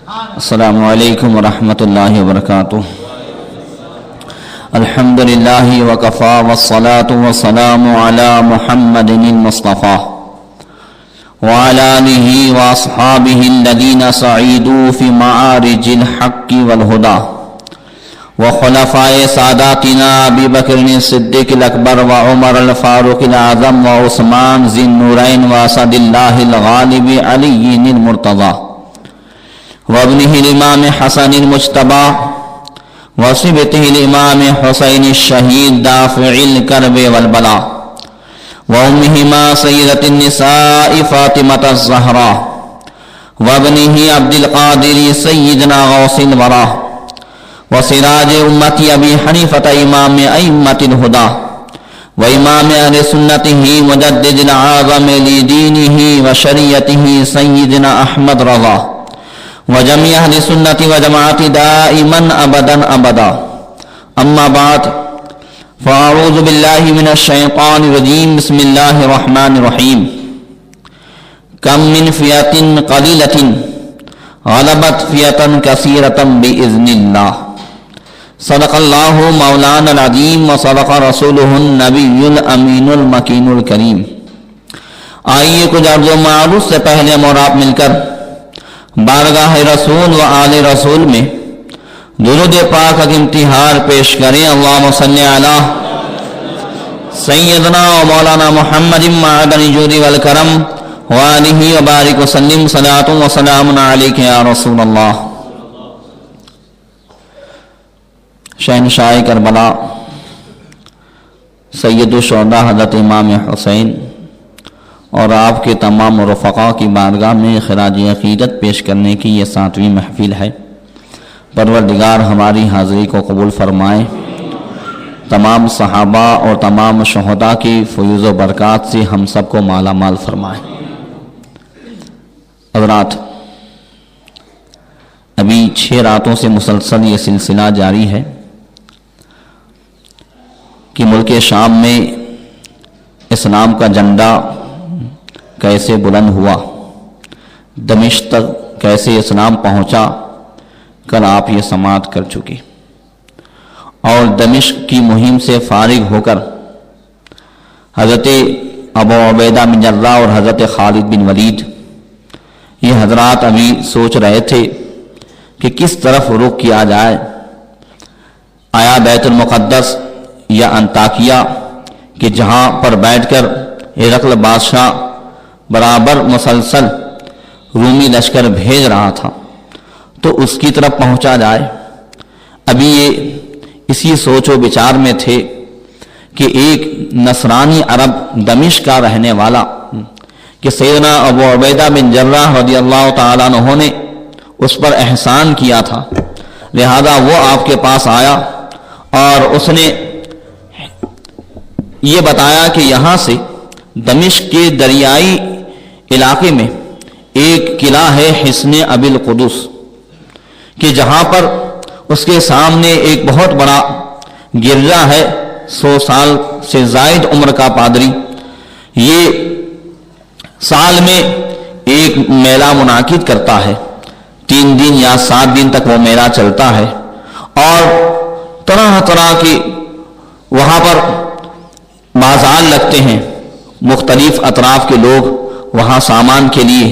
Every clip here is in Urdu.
السلام علیکم ورحمۃ اللہ وبرکاتہ. الحمد للہ وکفا والصلاة والسلام علی محمد المصطفى وعلى آلہ واصحابہ الذین سعیدوا فی معارج الحق والہدى وخلفاء ساداتنا ابی بکر الصدیق الاکبر وعمر الفاروق الاعظم وعثمان ذی النورین واسد اللہ الغالب علی المرتضی وابنہ الامام حسن المجتبی وصبتہ الامام حسین الشہید دافع الکرب والبلاء وامہما سیدۃ النساء فاطمۃ الزہراء وابنہ عبد القادر سیدنا غوث الورى وسراج امتی ابی حنیفۃ امام ائمۃ الہدی وامام اہل سنتہ مجدد العظم لدینہ وشریعتہ سیدنا احمد رضا وجميع اهل السنة وجماعت دائما ابدا ابدا. اما بعد فاعوذ بالله من الشيطان الرجيم. بسم الله الرحمن الرحيم. كم من فئة قليلة غلبت فئة كثيرة بإذن الله. صدق الله مولانا العظيم وصدق رسوله النبي الأمين المكين الكريم. آئیے کچھ عرض و معروف سے پہلے ہم اور آپ مل کر بارگاہ رسول و آل رسول میں درود پاک کا امتحار پیش کریں. اللہم صلی علی سیدنا و مولانا محمد معدن الجود والکرم وآلہ وبارک وسلم. صلاۃ و سلام علیک یا رسول اللہ. شہنشاہ کربلا سید الشہداء حضرت امام حسین اور آپ کے تمام رفقاء کی بارگاہ میں خراج عقیدت پیش کرنے کی یہ 7ویں محفل ہے. پروردگار ہماری حاضری کو قبول فرمائے. تمام صحابہ اور تمام شہداء کی فیوز و برکات سے ہم سب کو مالا مال فرمائے. حضرات، ابھی 6 راتوں سے مسلسل یہ سلسلہ جاری ہے کہ ملک شام میں اسلام کا جھنڈا کیسے بلند ہوا، دمشق تک کیسے اسلام پہنچا. کل آپ یہ سماعت کر چکے. اور دمشق کی مہم سے فارغ ہو کر حضرت ابو عبیدہ بن جراح اور حضرت خالد بن ولید یہ حضرات ابھی سوچ رہے تھے کہ کس طرف رخ کیا جائے. آیا بیت المقدس یا انطاکیہ کہ جہاں پر بیٹھ کر ہرقل بادشاہ برابر مسلسل رومی لشکر بھیج رہا تھا تو اس کی طرف پہنچا جائے. ابھی یہ اسی سوچ و بچار میں تھے کہ ایک نصرانی عرب دمشق کا رہنے والا کہ سیدنا ابو عبیدہ بن جراح رضی اللہ تعالیٰ عنہ نے اس پر احسان کیا تھا، لہذا وہ آپ کے پاس آیا اور اس نے یہ بتایا کہ یہاں سے دمشق کے دریائی علاقے میں ایک قلعہ ہے حصن ابی القدس کہ جہاں پر اس کے سامنے ایک بہت بڑا گرجا ہے. 100 سال سے زائد عمر کا پادری یہ سال میں ایک میلہ منعقد کرتا ہے. 3 دن یا 7 دن تک وہ میلہ چلتا ہے اور طرح طرح کے وہاں پر بازار لگتے ہیں. مختلف اطراف کے لوگ وہاں سامان کے لیے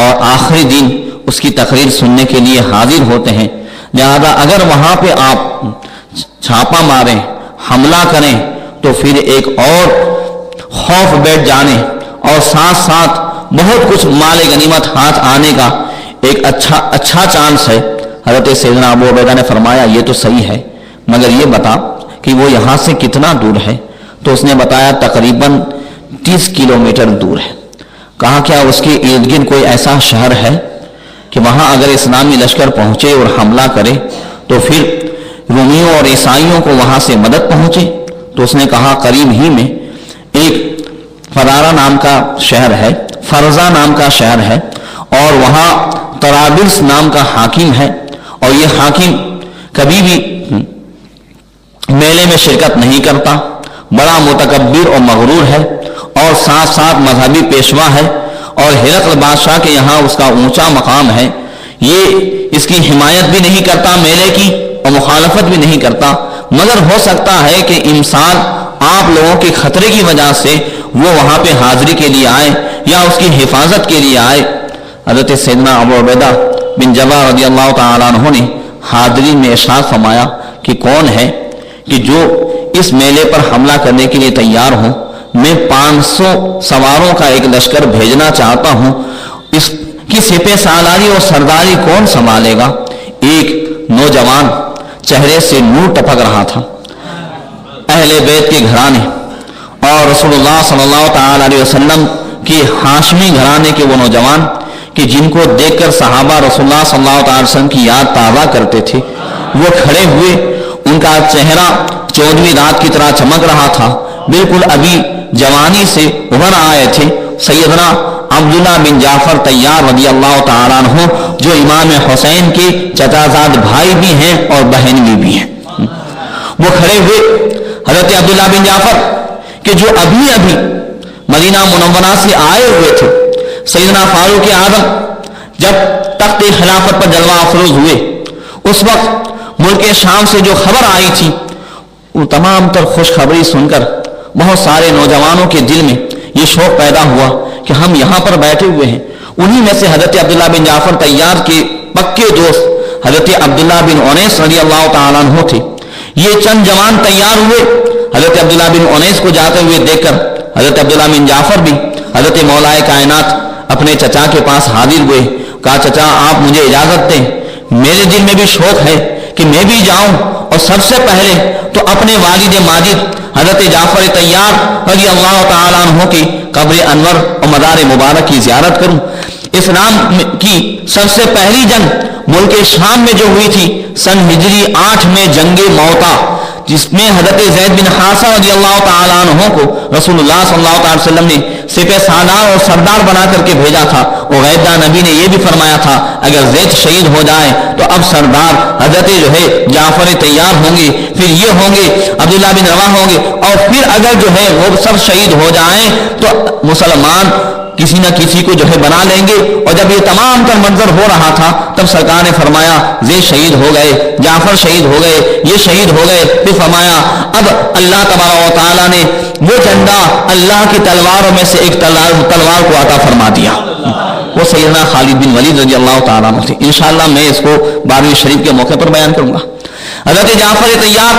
اور آخری دن اس کی تقریر سننے کے لیے حاضر ہوتے ہیں. لہذا اگر وہاں پہ آپ چھاپا ماریں، حملہ کریں تو پھر ایک اور خوف بیٹھ جانے اور ساتھ ساتھ بہت کچھ مال غنیمت ہاتھ آنے کا ایک اچھا چانس ہے. حضرت سیدنا ابو عبیدہ نے فرمایا یہ تو صحیح ہے، مگر یہ بتا کہ وہ یہاں سے کتنا دور ہے؟ تو اس نے بتایا تقریباً 30 کلومیٹر دور ہے. کہا کیا اس کے ارد گرد کوئی ایسا شہر ہے کہ وہاں اگر اسلامی لشکر پہنچے اور حملہ کرے تو پھر رومیوں اور عیسائیوں کو وہاں سے مدد پہنچے؟ تو اس نے کہا قریب ہی میں ایک فرارا نام کا شہر ہے، فرزا نام کا شہر ہے اور وہاں طرابلس نام کا حاکم ہے اور یہ حاکم کبھی بھی میلے میں شرکت نہیں کرتا، بڑا متکبر اور مغرور ہے اور ساتھ ساتھ مذہبی پیشوا ہے اور ہرقل بادشاہ کے یہاں اس کا اونچا مقام ہے. یہ اس کی حمایت بھی نہیں کرتا میلے کی اور مخالفت بھی نہیں کرتا، مگر ہو سکتا ہے کہ انسان آپ لوگوں کے خطرے کی وجہ سے وہ وہاں پہ حاضری کے لیے آئے یا اس کی حفاظت کے لیے آئے۔ حضرت سیدنا ابو عبیدہ بن جراح رضی اللہ تعالیٰ عنہ نے حاضرین میں ارشاد فرمایا کہ کون ہے کہ جو اس میلے پر حملہ کرنے کے لیے تیار ہوں؟ میں 500 سواروں کا ایک لشکر بھیجنا چاہتا ہوں، اس کی سپہ سالاری اور سرداری کون سنبھالے گا؟ ایک نوجوان چہرے سے نور ٹپک رہا تھا، اہل بیت کے گھرانے اور رسول اللہ صلی اللہ تعالی علیہ وسلم کی ہاشمی گھرانے کے وہ نوجوان کہ جن کو دیکھ کر صحابہ رسول اللہ صلی اللہ تعالی وسلم کی یاد تازہ کرتے تھے، وہ کھڑے ہوئے، ان کا چہرہ 14ویں رات کی طرح چمک رہا تھا، بالکل ابھی جوانی سے ابھر آئے تھے۔ سیدنا عبداللہ بن جعفر طیار رضی اللہ تعالیٰ عنہ جو امام حسین کے چچا زاد بھائی بھی ہیں اور بہن بھی ہیں، وہ کھڑے ہوئے۔ حضرت عبداللہ بن جعفر کہ جو ابھی مدینہ منورہ سے آئے ہوئے تھے، سیدنا فاروق اعظم جب تخت خلافت پر جلوہ افروز ہوئے، اس وقت ملک شام سے جو خبر آئی تھی، وہ تمام تر خوشخبری سن کر بہت سارے نوجوانوں کے دل میں یہ شوق پیدا ہوا کہ ہم یہاں پر بیٹھے ہوئے ہیں۔ انہی میں سے حضرت عبداللہ بن جعفر طیار کے پکے دوست حضرت عبداللہ بن انیس رضی اللہ تعالیٰ عنہ تھے۔ یہ چند جوان تیار ہوئے، حضرت عبداللہ بن انیس کو جاتے ہوئے دیکھ کر حضرت عبداللہ بن جعفر بھی حضرت مولا کائنات اپنے چچا کے پاس حاضر ہوئے۔ کہا چچا آپ مجھے اجازت دیں، میرے دل میں بھی شوق ہے کہ میں بھی جاؤں اور سب سے پہلے تو اپنے والد ماجد حضرت جعفر طیار رضی اللہ تعالیٰ عنہ کی قبر انور اور مزار مبارک کی زیارت کروں۔ اسلام کی سب سے پہلی جنگ ملک شام میں جو ہوئی تھی سن ہجری 8 میں جنگ موتا، جس میں حضرت زید بن حارثہ رضی اللہ تعالیٰ عنہ کو رسول اللہ صلی اللہ علیہ وسلم نے سپہ سالار اور سردار بنا کر کے بھیجا تھا، اور غیبدار نبی نے یہ بھی فرمایا تھا اگر زید شہید ہو جائے تو اب سردار حضرت جعفر طیار ہوں گے، پھر یہ ہوں گے عبداللہ بن رواحہ ہوں گے، اور پھر اگر وہ سب شہید ہو جائیں تو مسلمان کسی نہ کسی کو بنا لیں گے۔ اور جب یہ تمام تر منظر ہو رہا تھا تب سرکار نے فرمایا زید شہید ہو گئے، جعفر شہید ہو گئے، یہ شہید ہو گئے، پھر فرمایا اب اللہ تبارک و تعالیٰ نے وہ جھنڈا اللہ کی تلواروں میں سے ایک تلوار کو عطا فرما دیا، وہ سیدنا خالد بن ولید رضی اللہ تعالیٰ عنہ تھے۔ انشاءاللہ میں اس کو 12ویں شریف کے موقع پر بیان کروں گا۔ حضرت جعفر طیار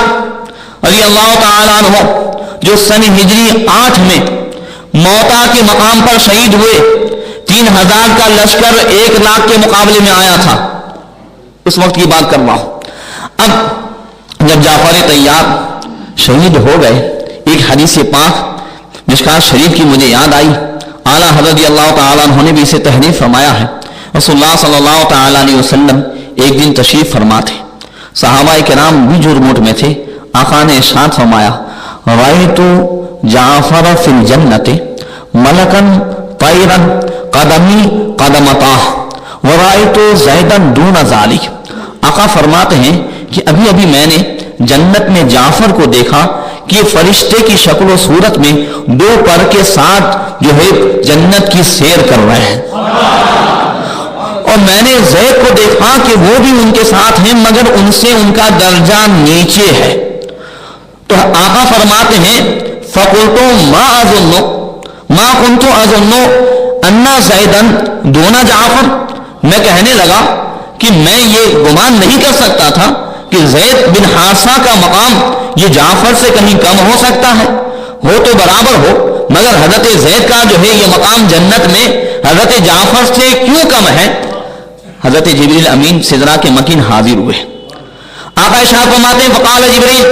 رضی اللہ تعالیٰ عنہ جو سن ہجری 8 میں موتا کے مقام پر شہید ہوئے، 3000 کا لشکر 1 لاکھ کے مقابلے میں آیا تھا، اس وقت کی بات کر رہا ہوں۔ اب جب جعفر طیار شہید ہو گئے، ایک حدیث پاک مشکات شریف کی مجھے یاد آئی، اعلیٰ حضرت رضی اللہ تعالیٰ عنہ نے بھی اسے تحریر فرمایا ہے۔ رسول اللہ صلی اللہ تعالیٰ علیہ وسلم ایک دن تشریف فرما تھے، صحابہ کرام بھی جرموٹ میں تھے۔ آقا نے ارشاد فرمایا رأیت جعفر فی الجنت ملکن طیرن قدمی قدمتاہ ورأیت زیدن دون ذالک۔ آقا فرماتے ہیں کہ ابھی میں نے جنت میں جعفر کو دیکھا کہ فرشتے کی شکل و صورت میں 2 پر کے ساتھ جنت کی سیر کر رہے ہیں، اور میں نے زید کو دیکھا کہ وہ بھی ان کے ساتھ ہیں مگر ان سے ان کا درجہ نیچے ہے۔ تو آقا فرماتے ہیں فَقُلْتُ مَا كُنْتُ أَظُنُّ أَنَّ زَيْدًا دُونَ جعفر، میں کہنے لگا کہ میں یہ گمان نہیں کر سکتا تھا کہ زید بن حارثہ کا مقام یہ جعفر سے کہیں کم ہو سکتا ہے، ہو تو برابر ہو، مگر حضرت زید کا یہ مقام جنت میں حضرت جعفر سے کیوں کم ہے؟ حضرت جبریل امین سدرہ کے مکین حاضر ہوئے، آقا ارشاد فرماتے ہیں فقال جبریل،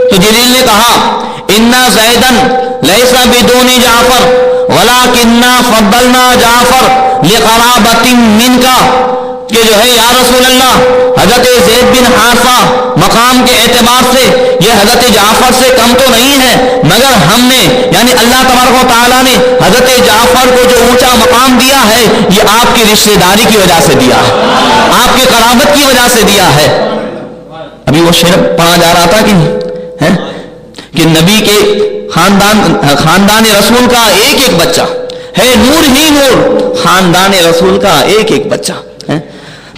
تو جبریل نے کہا انا زیدن لیس بدون جعفر ولکننا فضلنا جعفر لقرابۃ منکا، کہ یا رسول اللہ حضرت زید بن حارثہ مقام کے اعتبار سے یہ حضرت جعفر سے کم تو نہیں ہے، مگر ہم نے یعنی اللہ تبارک و تعالیٰ نے حضرت جعفر کو جو اونچا مقام دیا ہے یہ آپ کی رشتہ داری کی وجہ سے دیا ہے، آپ کی قرابت کی وجہ سے دیا ہے۔ ابھی وہ شعر پڑھا جا رہا تھا کہ نبی کے خاندان رسول کا ایک بچہ ہے، نور ہی نور خاندان رسول کا ایک بچہ ہے۔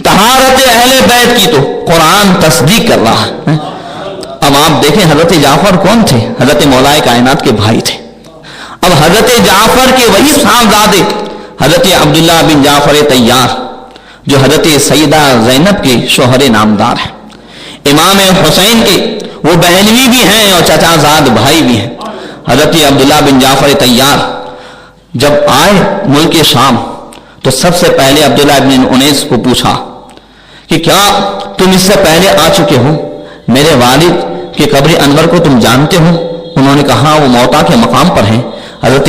طہارت اہل بیت کی تو قرآن تصدیق کر رہا ہے۔ اب آپ دیکھیں حضرت جعفر کون تھے؟ حضرت مولا کائنات کے بھائی تھے۔ اب حضرت جعفر کے وہی صاحبزادے حضرت عبداللہ بن جعفر طیار جو حضرت سیدہ زینب کے شوہر نامدار ہیں، امام حسین کے وہ بہنوی بھی ہیں اور چچا زاد بھائی بھی ہیں، حضرت عبداللہ بن جعفر طیار جب آئے ملک شام تو سب سے پہلے عبداللہ بن انیس کو پوچھا کہ کیا تم اس سے پہلے آ چکے ہو؟ میرے والد کے قبر انور کو تم جانتے ہو؟ انہوں نے کہا وہ موتا کے مقام پر ہیں۔ حضرت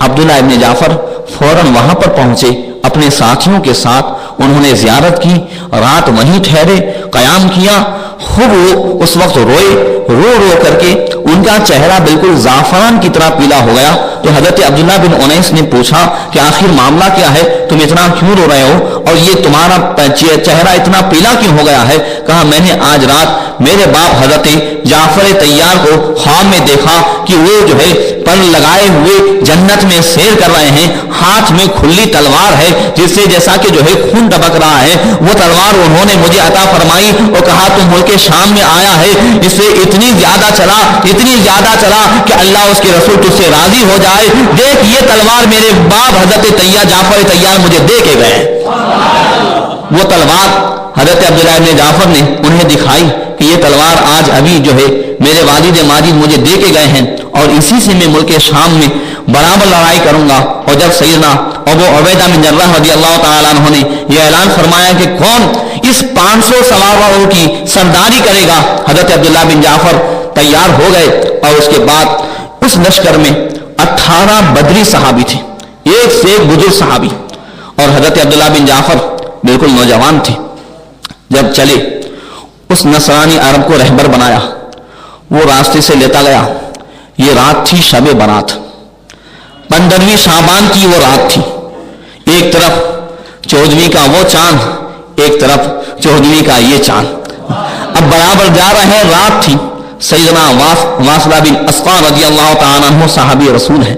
عبداللہ ابن جعفر فوراً وہاں پر پہنچے، اپنے ساتھیوں کے ساتھ انہوں نے زیارت کی، رات وہیں ٹھہرے، قیام کیا۔ خوب وہ اس وقت روئے، رو رو کر کے ان کا چہرہ بالکل زعفران کی طرح پیلا ہو گیا۔ تو حضرت عبداللہ بن انیس نے پوچھا کہ آخر معاملہ کیا ہے، تم اتنا کیوں رو رہے ہو اور یہ تمہارا چہرہ اتنا پیلا کیوں ہو گیا ہے؟ کہا میں نے آج رات میرے باپ حضرت جعفر طیار کو خواب میں دیکھا کہ وہ جو ہے پر لگائے ہوئے جنت میں سیر کر رہے ہیں، ہاتھ میں کھلی تلوار ہے جس سے جیسا کہ جو ہے خون ٹپک رہا ہے، وہ تلوار انہوں نے مجھے عطا فرمائی اور کہا تم ملک شام میں آیا ہے، اس سے اتنی زیادہ چلا کہ اللہ اس کے رسول تجھ سے راضی ہو جائے، دیکھ یہ تلوار میرے باپ حضرت جعفر طیار مجھے دے کے گئے۔ وہ تلوار حضرت عبداللہ بن جعفر نے انہیں دکھائی کہ یہ تلوار آج ابھی جو ہے میرے والد ماجد مجھے دے کے گئے ہیں اور اسی سے میں ملک شام میں برابر لڑائی کروں گا۔ اور جب سیدنا ابو عبیدہ بن جراح رضی اللہ تعالیٰ عنہ نے یہ اعلان فرمایا کہ کون اس 500 سواروں کی سرداری کرے گا، حضرت عبداللہ بن جعفر تیار ہو گئے اور اس کے بعد اس لشکر میں 18 بدری صحابی تھے، ایک سے ایک بزرگ صحابی، اور حضرت عبداللہ بن جعفر بالکل نوجوان تھے۔ جب چلے اس نصرانی عرب کو رہبر بنایا، وہ راستے سے لیتا گیا۔ یہ رات تھی شب برات، 15ویں شعبان کی وہ رات تھی، ایک طرف 14ویں کا وہ چاند، ایک طرف 14ویں کا یہ چاند، اب برابر جا رہے ہیں۔ رات تھی، سیدنا واصلہ بن اسقع رضی اللہ تعالیٰ عنہ صحابی رسول ہیں،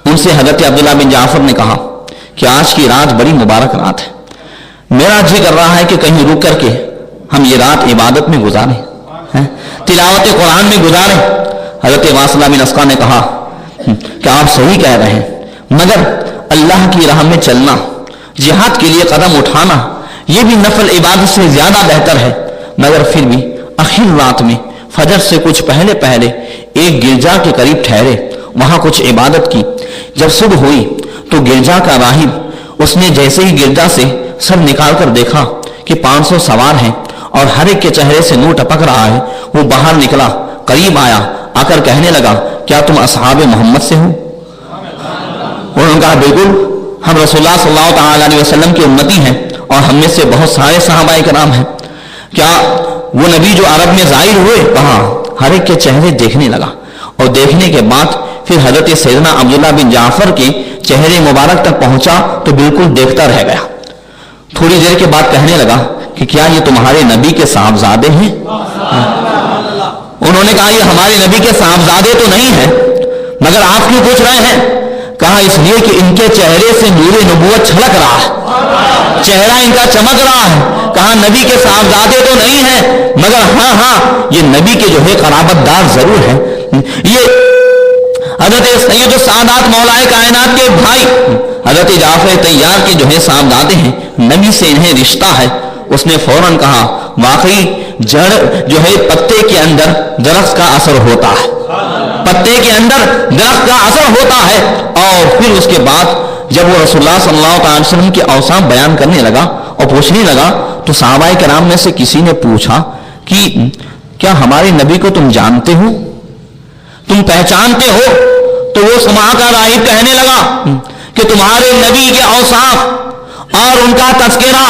ان سے حضرت عبداللہ بن جعفر نے کہا کہ آج کی رات بڑی مبارک رات ہے، میرا جی کر رہا ہے کہ کہیں رک کر کے ہم یہ رات عبادت میں گزاریں، تلاوت قرآن میں گزاریں۔ حضرت واصلہ بن اسقع نے کہا کہ آپ صحیح کہہ رہے ہیں، مگر اللہ کی راہ میں چلنا، جہاد کے لیے قدم اٹھانا، یہ بھی نفل عبادت سے زیادہ بہتر ہے۔ مگر پھر بھی آخر رات میں فجر سے کچھ پہلے ایک گرجا کے قریب ٹھہرے، وہاں کچھ عبادت کی۔ جب صبح ہوئی تو گرجا کا راہب، اس نے جیسے ہی گرجا سے سر نکال کر دیکھا کہ 500 سوار ہیں اور ہر ایک کے چہرے سے نور ٹپک رہا ہے، وہ باہر نکلا، قریب آیا، آ کر کہنے لگا کیا تم اصحاب محمد سے ہو؟ انہوں نے کہا بالکل، ہم رسول اللہ صلی اللہ تعالیٰ علیہ وسلم کی امتی ہیں اور ہم میں سے بہت سارے صحابہ کرام ہیں، کیا وہ نبی جو عرب میں ظاہر ہوئے؟ کہا۔ ہر ایک کے چہرے دیکھنے لگا اور دیکھنے کے بعد پھر حضرت سیدنا عبداللہ بن جعفر کے چہرے مبارک تک پہنچا تو بالکل دیکھتا رہ گیا۔ تھوڑی دیر کے بعد کہنے لگا کہ کیا یہ تمہارے نبی کے صاحبزادے ہیں؟ انہوں نے کہا یہ ہمارے نبی کے صاحبزادے تو نہیں ہیں، مگر آپ کیوں پوچھ رہے ہیں؟ کہا اس لیے کہ ان کے چہرے سے نور نبوت چھلک رہا ہے، چہرہ ان کا چمک رہا ہے۔ کہا نبی کے صاحبزادے تو نہیں ہیں، مگر ہاں یہ نبی کے جو ہے قرابت دار ضرور ہیں، یہ حضرت سید السادات مولا کائنات کے بھائی حضرت جعفر طیار کے جو ہے صاحبزادے ہیں، نبی سے انہیں رشتہ ہے۔ اس نے فوراً کہا واقعی جڑ جو ہے پتے کے اندر درخت کا اثر ہوتا ہے، پتے کے اندر درخت کا اثر ہوتا ہے۔ اور پھر اس کے بعد جب وہ رسول اللہ صلی اللہ علیہ وسلم کے اوصاف بیان کرنے لگا اور پوچھنے لگا تو صحابہ کرام میں سے کسی نے پوچھا کہ کیا ہمارے نبی کو تم جانتے ہو، تم پہچانتے ہو؟ تو وہ سما کا راہب کہنے لگا کہ تمہارے نبی کے اوصاف اور ان کا تذکرہ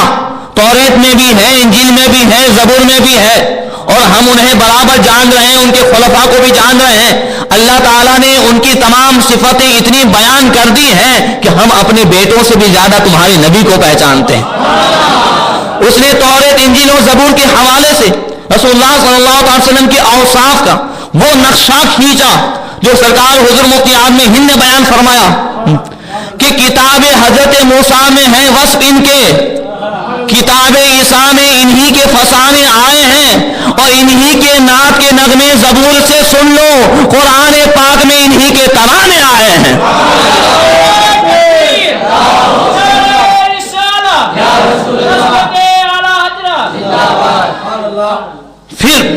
توریت میں بھی ہے، انجیل میں بھی ہے، زبور میں بھی ہے، اور ہم انہیں برابر جان رہے ہیں، ان کے خلفاء کو بھی جان رہے ہیں۔ اللہ تعالیٰ نے ان کی تمام صفتیں اتنی بیان کر دی ہیں کہ ہم اپنے بیٹوں سے بھی زیادہ تمہارے نبی کو پہچانتے ہیں۔ اس نے توریت، انجیل اور زبور کے حوالے سے رسول اللہ صلی اللہ علیہ وسلم کے اوصاف کا وہ نقشہ کھینچا جو سرکار حضور مفتی اعظم ہند نے بیان فرمایا کہ کتاب حضرت موسیٰ میں ہے وصف ان کے، کتاب عیسیٰ میں انہی کے فسانے آئے ہیں اور انہی کے نعت کے نغمے زبور سے سن لو، قرآن پاک میں انہی کے ترانے آئے ہیں۔ پھر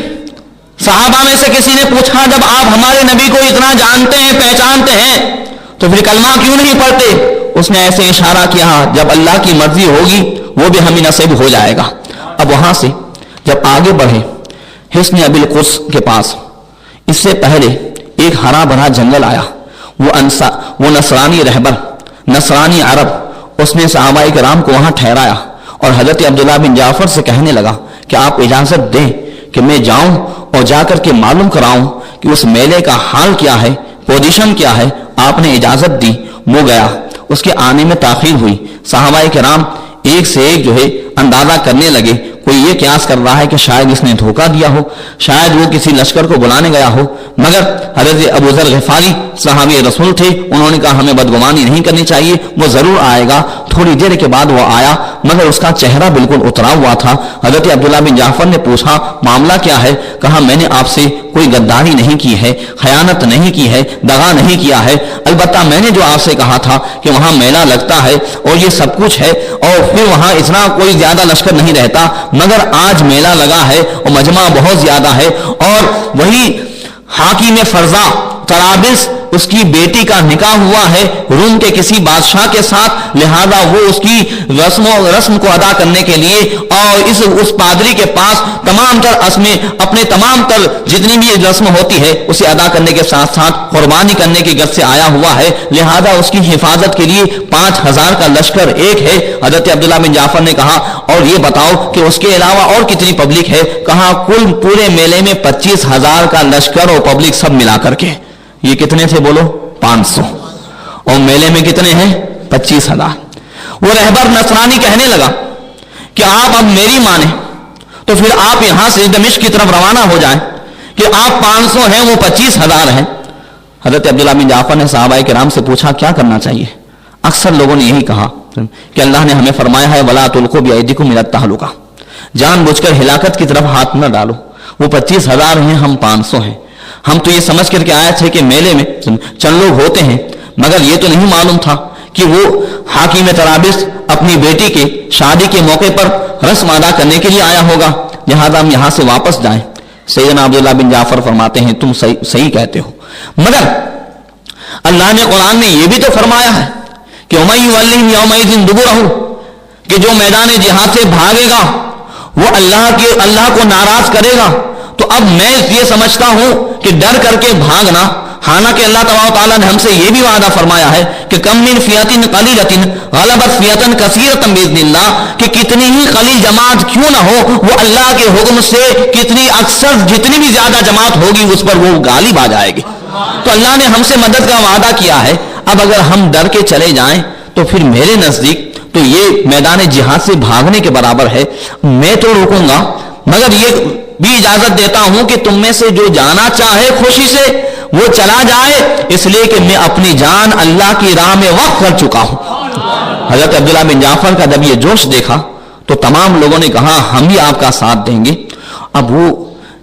صحابہ میں سے کسی نے پوچھا جب آپ ہمارے نبی کو اتنا جانتے ہیں پہچانتے ہیں تو پھر کلمہ کیوں نہیں پڑھتے؟ اس نے ایسے اشارہ کیا جب اللہ کی مرضی ہوگی وہ بھی ہمیں نصیب ہو جائے گا۔ اب وہاں سے جب آگے بڑھے حصن ابی القدس کے پاس، اس سے پہلے ایک ہرا بھرا جنگل آیا، وہ نصرانی رہبر، نصرانی عرب، اس نے صحابہ کرام کو وہاں ٹھہرایا اور حضرت عبداللہ بن جعفر سے کہنے لگا کہ آپ اجازت دیں کہ میں جاؤں اور جا کر کے معلوم کراؤں کہ اس میلے کا حال کیا ہے، پوزیشن کیا ہے۔ آپ نے اجازت دی، وہ گیا، اس کے آنے میں تاخیر ہوئی۔ صحابہ کرام ایک سے ایک جو ہے اندازہ کرنے لگے، کوئی یہ قیاس کر رہا ہے کہ شاید اس نے دھوکہ دیا ہو، شاید وہ کسی لشکر کو بلانے گیا ہو، مگر حضرت ابو ذر غفاری صحابی رسول تھے، انہوں نے کہا ہمیں بدگمانی نہیں کرنی چاہیے، وہ ضرور آئے گا۔ تھوڑی دیر کے بعد وہ آیا، مگر اس کا چہرہ بالکل اترا ہوا تھا۔ حضرت عبداللہ بن جعفر نے پوچھا معاملہ کیا ہے؟ کہا میں نے آپ سے کوئی غداری نہیں کی ہے، خیانت نہیں کی ہے، دغا نہیں کیا ہے، البتہ میں نے جو آپ سے کہا تھا کہ وہاں میلہ لگتا ہے اور یہ سب کچھ ہے اور پھر وہاں اتنا کوئی زیادہ لشکر نہیں رہتا، مگر آج میلہ لگا ہے اور مجمع بہت زیادہ ہے، اور وہی حاکم فرزا طرابلس اس کی بیٹی کا نکاح ہوا ہے روم کے کسی بادشاہ کے ساتھ، لہذا وہ اس کی رسم کو ادا کرنے کے لیے اور اس پادری کے پاس تمام تر رسمیں، اپنے تمام تر جتنی بھی رسم ہوتی ہے اسے ادا کرنے کے ساتھ ساتھ قربانی کرنے کی غرض سے آیا ہوا ہے، لہذا اس کی حفاظت کے لیے 5000 کا لشکر ایک ہے۔ حضرت عبداللہ بن جعفر نے کہا اور یہ بتاؤ کہ اس کے علاوہ اور کتنی پبلک ہے؟ کہا کل پورے میلے میں 25000 کا لشکر اور پبلک سب ملا کر کے۔ یہ کتنے تھے بولو؟ 500، اور میلے میں کتنے ہیں؟ 25000۔ وہ رہبر نصرانی کہنے لگا کہ آپ اب میری مانیں تو پھر آپ یہاں سے دمشق کی طرف روانہ ہو جائیں کہ آپ 500 ہیں وہ 25000 ہیں۔ حضرت عبداللہ بن جعفر نے صحابہ کرام سے پوچھا کیا کرنا چاہیے؟ اکثر لوگوں نے یہی کہا کہ اللہ نے ہمیں فرمایا ہے وَلَا تُلْقُوا بِأَيْدِيكُمْ إِلَى التَّهْلُكَةِ، جان بوجھ کر ہلاکت کی طرف ہاتھ نہ ڈالو۔ وہ 25000 ہیں، ہم 500 ہیں۔ ہم تو یہ سمجھ کر کے آئے تھے کہ میلے میں چند لوگ ہوتے ہیں، مگر یہ تو نہیں معلوم تھا کہ وہ حاکم طرابلس اپنی بیٹی کے شادی کے موقع پر رسم ادا کرنے کے لیے آیا ہوگا، لہذا ہم یہاں سے واپس جائیں۔ سیدنا عبداللہ بن جعفر فرماتے ہیں تم صحیح کہتے ہو، مگر اللہ نے قرآن میں یہ بھی تو فرمایا ہے کہ وَمَن يُوَلِّهِمْ يَوْمَئِذٍ دُبُرَهُ، کہ جو میدان جہاد سے بھاگے گا وہ اللہ کو ناراض کرے گا۔ تو اب میں یہ سمجھتا ہوں کہ ڈر کر کے بھاگنا، حالانکہ اللہ تبارک و تعالیٰ نے ہم سے یہ بھی وعدہ فرمایا ہے کہ کم من فیۃ قلیلۃ غلبت فیۃ کثیرۃ باذن اللہ، کہ کتنی ہی قلیل جماعت کیوں نہ ہو وہ اللہ کے حکم سے کتنی اکثر جتنی بھی زیادہ جماعت ہوگی اس پر وہ غالب آ جائے گی۔ تو اللہ نے ہم سے مدد کا وعدہ کیا ہے، اب اگر ہم ڈر کے چلے جائیں تو پھر میرے نزدیک تو یہ میدان جہاد سے بھاگنے کے برابر ہے۔ میں تو روکوں گا، مگر یہ بھی اجازت دیتا ہوں کہ تم میں سے جو جانا چاہے خوشی سے وہ چلا جائے، اس لیے کہ میں اپنی جان اللہ کی راہ میں وقف کر چکا ہوں۔ حضرت عبداللہ بن جعفر کا جب یہ جوش دیکھا تو تمام لوگوں نے کہا ہم بھی آپ کا ساتھ دیں گے۔ اب وہ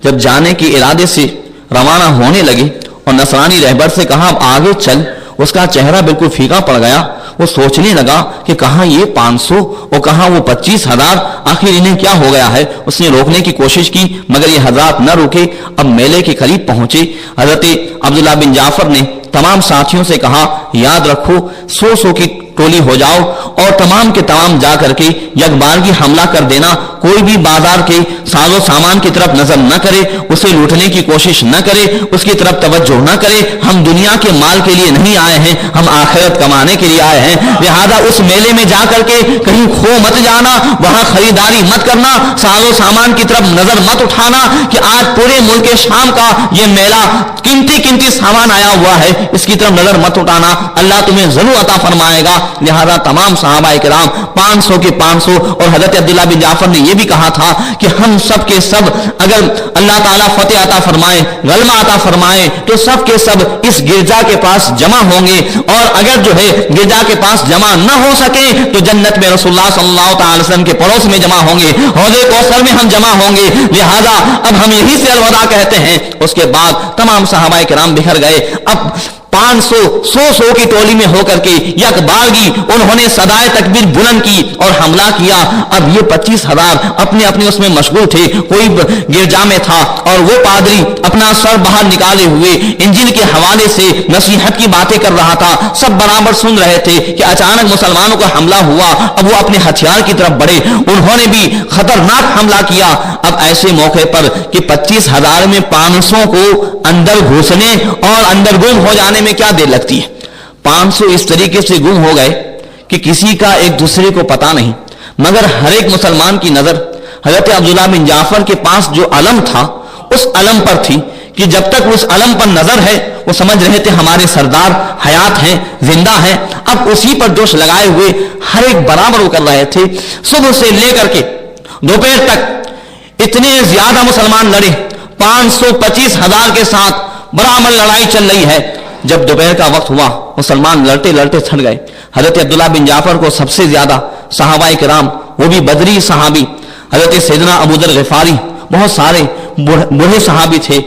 جب جانے کے ارادے سے روانہ ہونے لگے اور نصرانی رہبر سے کہا اب آگے چل، اس کا چہرہ بالکل پھیکا پڑ گیا۔ وہ سوچنے لگا کہ کہاں یہ 500 اور کہاں وہ 25000، آخر انہیں کیا ہو گیا ہے؟ اس نے روکنے کی کوشش کی مگر یہ حضرات نہ روکے۔ اب میلے کے قریب پہنچے، حضرت عبداللہ بن جعفر نے تمام ساتھیوں سے کہا یاد رکھو 100 کی ٹولی ہو جاؤ اور تمام کے تمام جا کر کے یکبارگی حملہ کر دینا، کوئی بھی بازار کے ساز و سامان کی طرف نظر نہ کرے، اسے لوٹنے کی کوشش نہ کرے، اس کی طرف توجہ نہ کرے۔ ہم دنیا کے مال کے لیے نہیں آئے ہیں، ہم آخرت کمانے کے لیے آئے ہیں، لہذا اس میلے میں جا کر کے کہیں کھو مت جانا، وہاں خریداری مت کرنا، ساز و سامان کی طرف نظر مت اٹھانا کہ آج پورے ملک شام کا یہ میلہ قیمتی سامان آیا ہوا ہے، اس کی طرف نظر مت اٹھانا۔ اللہ تمہیں ضرور عطا فرمائے گا. لہذا تمام صحابہ کرام 500 کے 500. اور حضرت عبداللہ بن جعفر نے یہ بھی کہا تھا کہ ہم سب کے سب اگر اللہ تعالیٰ فتح عطا فرمائے, غلبہ عطا فرمائے, تو سب کے سب اس گرجا کے پاس جمع ہوں گے, اور اگر جو ہے گرجا کے پاس جمع نہ ہو سکے تو جنت میں رسول اللہ صلی اللہ تعالی وسلم کے پڑوس میں جمع ہوں گے, حوض کوثر میں ہم جمع ہوں گے. لہذا اب ہم یہی سے الوداع کہتے ہیں. اس کے بعد تمام صحابہ کرام بکھر گئے. اب 500 کی ٹولی میں ہو کر کے یک بارگی انہوں نے صدائے تکبیر بلند کی اور حملہ کیا. اب یہ 25,000 اپنے اپنے اس میں مشغول تھے. کوئی گرجا میں تھا اور وہ پادری اپنا سر باہر نکالے ہوئے انجیل کے حوالے سے نصیحت کی باتیں کر رہا تھا. سب برابر سن رہے تھے کہ اچانک مسلمانوں کا حملہ ہوا. اب وہ اپنے ہتھیار کی طرف بڑھے, انہوں نے بھی خطرناک حملہ کیا. اب ایسے موقع پر کہ 25,000 میں 500 کو اندر گھسنے اور اندر گم ہو جانے میں کیا دیر لگتی ہے. 500 اس طریقے سے گم ہو گئے کہ کسی کا ایک دوسرے کو پتا نہیں, مگر ہر ایک مسلمان کی نظر حضرت عبداللہ بن جعفر کے پاس جو علم تھا اس علم پر تھی کہ جب تک اس علم پر نظر ہے وہ سمجھ رہے تھے ہمارے سردار حیات ہیں, زندہ ہیں. اب اسی پر جوش لگائے ہوئے ہر ایک برابر وہ کر رہے تھے. صبح سے لے کر کے دوپہر تک اتنے زیادہ مسلمان لڑے, 525,000 کے ساتھ برابر لڑائی چل رہی ہے. جب دوپہر کا وقت ہوا مسلمان لڑتے لڑتے تھک گئے. حضرت عبداللہ بن جعفر کو سب سے زیادہ صحابہ کرام, وہ بھی بدری صحابی, حضرت سیدنا ابو ذر غفاری, بہت سارے بوڑھے صحابی تھے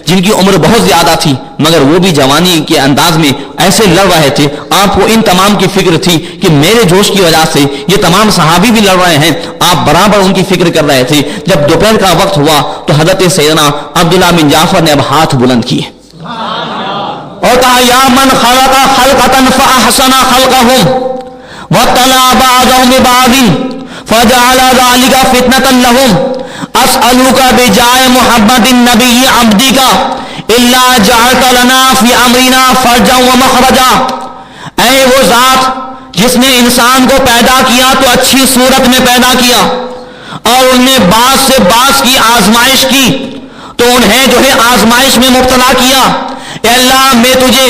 جن کی عمر بہت زیادہ تھی, مگر وہ بھی جوانی کے انداز میں ایسے لڑ رہے تھے. آپ کو ان تمام کی فکر تھی کہ میرے جوش کی وجہ سے یہ تمام صحابی بھی لڑ رہے ہیں. آپ برابر ان کی فکر کر رہے تھے. جب دوپہر کا وقت ہوا تو حضرت سیدنا عبداللہ بن جعفر نے اب ہاتھ بلند کیے اور کہا یا من خلق خلقتا فاحسن خلقهم وطلع بعضهم ببعض فجعل ذلك فتنة لهم اسألوك بجاه محمد النبي عبدك الا جعلت لنا في امرنا فرجا ومخرجا. اے وہ ذات جس نے انسان کو پیدا کیا تو اچھی صورت میں پیدا کیا اور انہیں بعض سے بعض کی آزمائش کی تو انہیں جو ہے آزمائش میں مبتلا کیا. اے اللہ میں تجھے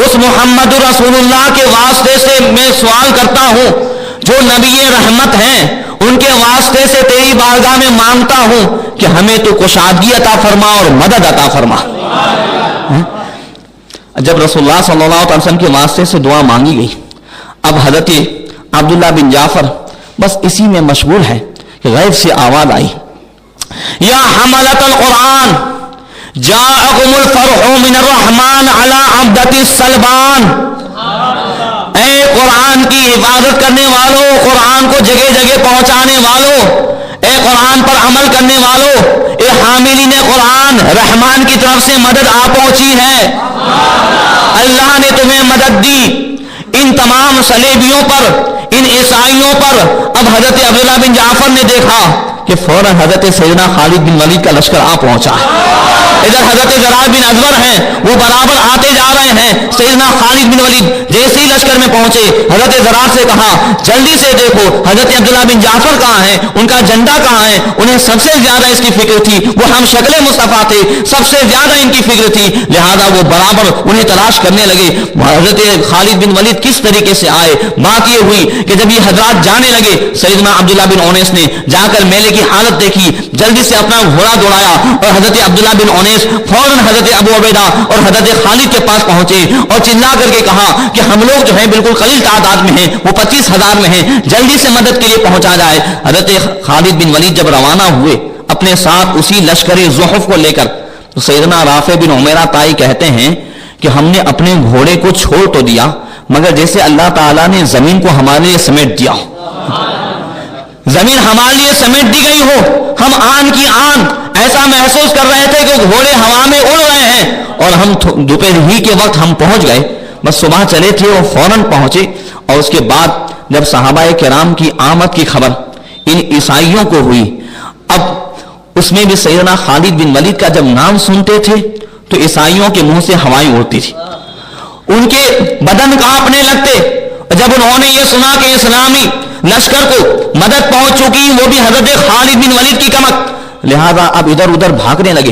اس محمد رسول اللہ کے واسطے سے میں سوال کرتا ہوں جو نبی رحمت ہیں, ان کے واسطے سے تیری بارگاہ میں مانگتا ہوں کہ ہمیں تو کشادگی عطا فرما اور مدد عطا فرما. جب رسول اللہ صلی اللہ علیہ وسلم کے واسطے سے دعا مانگی گئی, اب حضرت عبداللہ بن جعفر بس اسی میں مشغول ہے کہ غیب سے آواز آئی, یا حملۃ القرآن جاءکم الفرح من الرحمن علی عبدۃ الصلبان. اے قرآن کی حفاظت کرنے والوں, قرآن کو جگہ جگہ پہنچانے والوں, اے قرآن پر عمل کرنے والوں, اے حاملین قرآن, رحمان کی طرف سے مدد آ پہنچی ہے. اللہ نے تمہیں مدد دی. ان تمام صلیبیوں پر, ان عیسائیوں پر اب حضرت عبداللہ بن جعفر نے دیکھا کہ فوراً حضرت سیدنا خالد بن ولید کا لشکر آ پہنچا. ادھر حضرت زرار بن ازور ہیں, وہ برابر آتے جا رہے ہیں. سیدنا خالد بن ولید جیسے ہی لشکر میں پہنچے حضرت زرار سے کہا جلدی سے دیکھو حضرت عبداللہ بن جعفر کہاں ہیں, ان کا جھنڈا کہاں ہے. انہیں سب سے زیادہ اس کی فکر تھی, وہ ہم شکل مصطفیٰ تھے, سب سے زیادہ ان کی فکر تھی. لہذا وہ برابر انہیں تلاش کرنے لگے. حضرت خالد بن ولید کس طریقے سے آئے, بات یہ ہوئی کہ جب یہ حضرات جانے لگے سیدنا عبداللہ بن اونیس نے جا کر میلے کی حالت دیکھی, جلدی سے اپنا گھوڑا دوڑایا اور حضرت عبداللہ بن اونیس فوراً حضرت ابو عبیدہ اور حضرت خالد کے پاس پہنچے اور چلا کر کے کہا کہ ہم لوگ جو ہیں بالکل قلیل تعداد میں ہیں, وہ 25,000 میں ہیں, جلدی سے مدد کے لیے پہنچا جائے. حضرت خالد بن ولید جب روانہ ہوئے اپنے ساتھ اسی لشکر زحف کو لے کر, تو سیدنا رافع بن عمیرہ طائی کہتے ہیں کہ ہم نے اپنے گھوڑے کو چھوڑ تو دیا مگر جیسے اللہ تعالیٰ نے زمین کو ہمارے لیے سمیٹ دیا, زمین ہمارے لیے سمیٹ دی گئی ہو. ہم آن کی آن ایسا محسوس کر رہے تھے کہ گھوڑے ہوا میں اڑ رہے ہیں اور ہم دوپہر ہی کے وقت ہم پہنچ گئے. بس صبح چلے تھے اور فوراً پہنچے. اور اس کے بعد جب صحابہ کرام کی آمد کی خبر ان عیسائیوں کو ہوئی, اب اس میں بھی سیدنا خالد بن ولید کا جب نام سنتے تھے تو عیسائیوں کے منہ سے ہوائیں اڑتی تھی, ان کے بدن کانپنے لگتے. جب انہوں نے یہ سنا کہ اسلامی لشکر کو مدد پہنچ چکی, وہ بھی حضرت خالد بن ولید کی کمک, لہذا اب ادھر ادھر بھاگنے لگے.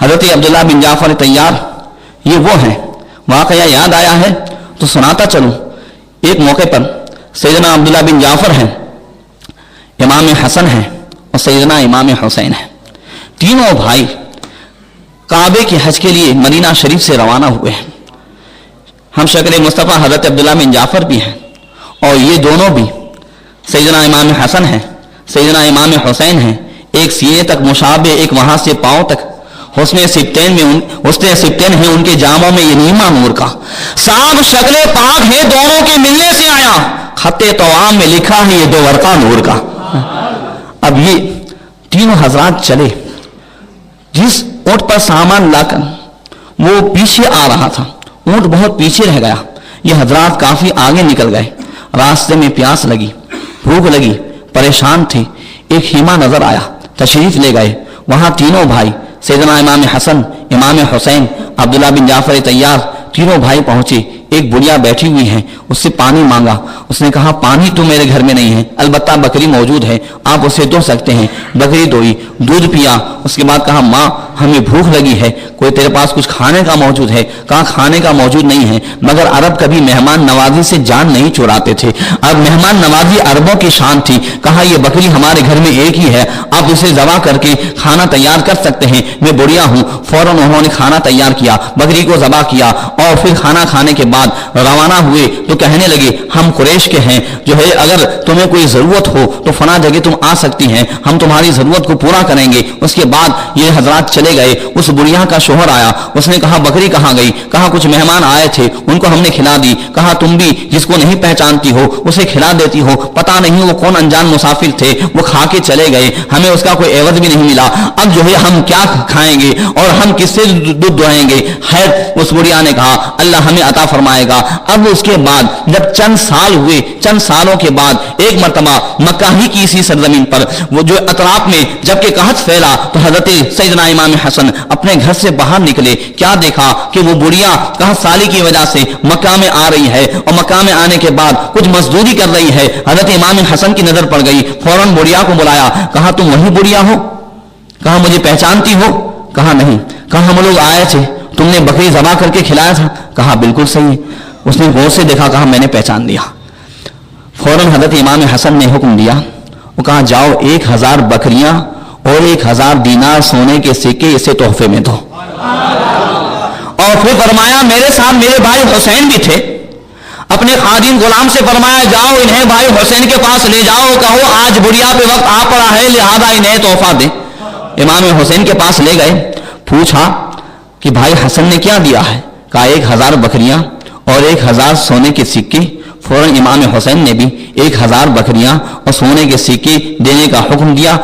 حضرت عبداللہ بن جعفر طیار یہ وہ ہیں، واقعہ یاد آیا ہے تو سناتا چلوں۔ ایک موقع پر سیدنا عبداللہ بن جعفر ہیں، امام حسن ہیں اور سیدنا امام حسین ہیں، تینوں بھائی کعبے کے حج کے لیے مدینہ شریف سے روانہ ہوئے ہیں۔ ہم شکل مصطفیٰ حضرت عبداللہ بن جعفر بھی ہیں اور یہ دونوں بھی سیدنا امام حسن ہیں، سیدنا امام حسین ہیں، ایک سینے تک مشابہ، ایک وہاں سے پاؤں تک حسن سبتین ہیں ان کے جاموں میں یہ نیما نور کا، صاحب شکل پاک ہے دونوں کے ملنے سے آیا، خط توام میں لکھا ہے یہ دو ورقہ نور کا۔ اب یہ تینوں حضرات چلے، جس اونٹ پر سامان لا کر وہ پیچھے آ رہا تھا، اونٹ بہت پیچھے رہ گیا، یہ حضرات کافی آگے نکل گئے، راستے میں پیاس لگی، بھوک لگی، پریشان تھے، ایک خیمہ نظر آیا، تشریف لے گئے، وہاں تینوں بھائی سیدنا امام حسن، امام حسین، عبداللہ بن جعفر طیار تینوں بھائی پہنچے، ایک بڑھیا بیٹھی ہوئی ہے، اس سے پانی مانگا، اس نے کہا پانی تو میرے گھر میں نہیں ہے، البتہ بکری موجود ہے، آپ اسے دو سکتے ہیں، بکری دوئی، دودھ پیا، اس کے بعد کہا ماں ہمیں بھوک لگی ہے، کوئی تیرے پاس کچھ کھانے کا موجود ہے؟ کہا کھانے کا موجود نہیں ہے، مگر عرب کبھی مہمان نوازی سے جان نہیں چراتے تھے، اب مہمان نوازی عربوں کی شان تھی، کہا یہ بکری ہمارے گھر میں ایک ہی ہے، آپ اسے ذبح کر کے کھانا تیار کر سکتے ہیں، میں بڑھیا ہوں۔ فوراً انہوں نے کھانا تیار کیا، بکری کو ذبح کیا اور پھر کھانا کھانے کے بعد روانہ ہوئے تو کہنے لگے ہم قریش کے ہیں، جو ہے اگر تمہیں کوئی ضرورت ہو تو فلاں جگہ تم آ سکتی ہیں، ہم تمہاری ضرورت کو پورا کریں گے۔ اس کے بعد یہ حضرات چلے گئے، اس بڑھیا کا شوہر آیا، اس نے کہا بکری کہاں گئی؟ کہا کچھ مہمان آئے تھے ان کو ہم نے کھلا دی، کہا تم بھی جس کو نہیں پہچانتی ہو اسے کھلا دیتی ہو، پتہ نہیں وہ کون انجان مسافر تھے، وہ کھا کے چلے گئے، ہمیں اس کا کوئی عوض بھی نہیں ملا، اب جو ہے ہم کیا کھائیں گے اور ہم کس سے دودھ دوئیں گے؟ خیر اس بڑھیا نے کہا اللہ ہمیں عطا فرمائے گا۔ اب اس کے بعد جب چند سال ہوئے، چند سالوں کے بعد ایک مرتبہ مکہ ہی کی اسی سرزمین پر وہ جو اطراف میں جب کہ قحط پھیلا تو حضرت سیدنا امام حسن اپنے گھر سے باہر نکلے، کیا دیکھا کہ وہ بڑھیا قحط سالی کی وجہ سے مکہ میں آ رہی ہے اور مکہ میں آنے کے بعد کچھ مزدوری کر رہی ہے، حضرت امام حسن کی نظر پڑ گئی، فوراً بڑھیا کو بلایا، کہا تم وہی بڑھیا ہو؟ کہا مجھے پہچانتی ہو؟ کہا نہیں۔ کہا ہم لوگ آئے تھے، تم نے بکری ذبح کر کے کھلایا تھا؟ کہا بالکل صحیح۔ اس نے غور سے دیکھا، کہا میں نے پہچان لیا۔ فوراً حضرت امام حسن نے حکم دیا، وہ کہا جاؤ 1000 بکریاں اور 1000 دینار سونے کے سکے اسے تحفے میں دو، اور پھر فرمایا میرے ساتھ میرے بھائی حسین بھی تھے، اپنے خادم غلام سے فرمایا جاؤ انہیں بھائی حسین کے پاس لے جاؤ، کہو آج بڑھیا پہ وقت آ پڑا ہے لہذا انہیں تحفہ دے۔ امام حسین کے پاس لے گئے، پوچھا کہ بھائی حسن نے کیا دیا ہے؟ کہا 1000 بکریاں اور 1000 سونے کے سکے۔ فوراً امام حسین نے بھی 1000 بکریاں اور سونے کے سکے دینے کا حکم دیا،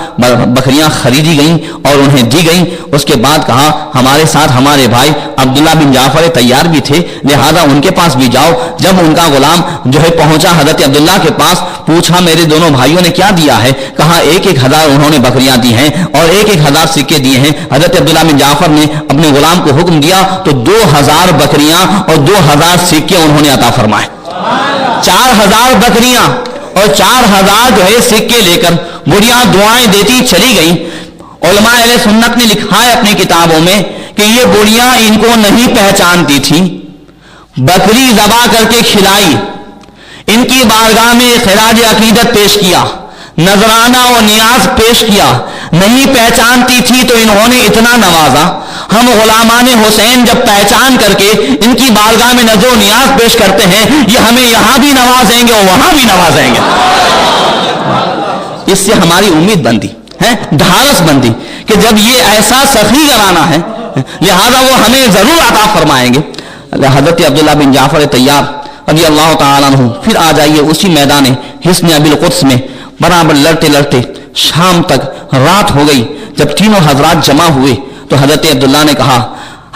بکریاں خریدی گئیں اور انہیں دی گئیں۔ اس کے بعد کہا ہمارے ساتھ ہمارے بھائی عبداللہ بن جعفر طیار بھی تھے لہذا ان کے پاس بھی جاؤ۔ جب ان کا غلام جو ہے پہنچا حضرت عبداللہ کے پاس، پوچھا میرے دونوں بھائیوں نے کیا دیا ہے؟ کہا 1000 انہوں نے بکریاں دی ہیں اور 1000 سکے دیے ہیں۔ حضرت عبداللہ بن جعفر نے اپنے غلام کو حکم دیا تو 2000 بکریاں اور 2000 سکے انہوں نے عطا فرمائے۔ 4000 بکریاں اور 4000 جو ہے سکے لے کر بڑھیا دعائیں دیتی چلی گئی۔ علماء اہل سنت نے لکھا ہے اپنی کتابوں میں کہ یہ بڑھیا ان کو نہیں پہچانتی تھی، بکری ذبح کر کے کھلائی، ان کی بارگاہ میں خراج عقیدت پیش کیا، نذرانہ و نیاز پیش کیا، نہیں پہچانتی تھی تو انہوں نے اتنا نوازا۔ ہم غلامان حسین جب پہچان کر کے ان کی بارگاہ میں نذر و نیاز پیش کرتے ہیں یہ ہمیں یہاں بھی نوازیں گے اور وہاں بھی نوازیں گے۔ اس سے ہماری امید بندی ہے، ڈھارس بندی کہ جب یہ ایسا سخی گھرانہ ہے لہذا وہ ہمیں ضرور عطا فرمائیں گے۔ حضرت عبداللہ بن جعفر طیار رضی اللہ تعالیٰ عنہ پھر آ جائیے اسی میدان حصن ابی القدس میں، برابر لڑتے لڑتے شام تک رات ہو گئی۔ جب تینوں حضرات جمع ہوئے تو حضرت عبداللہ نے کہا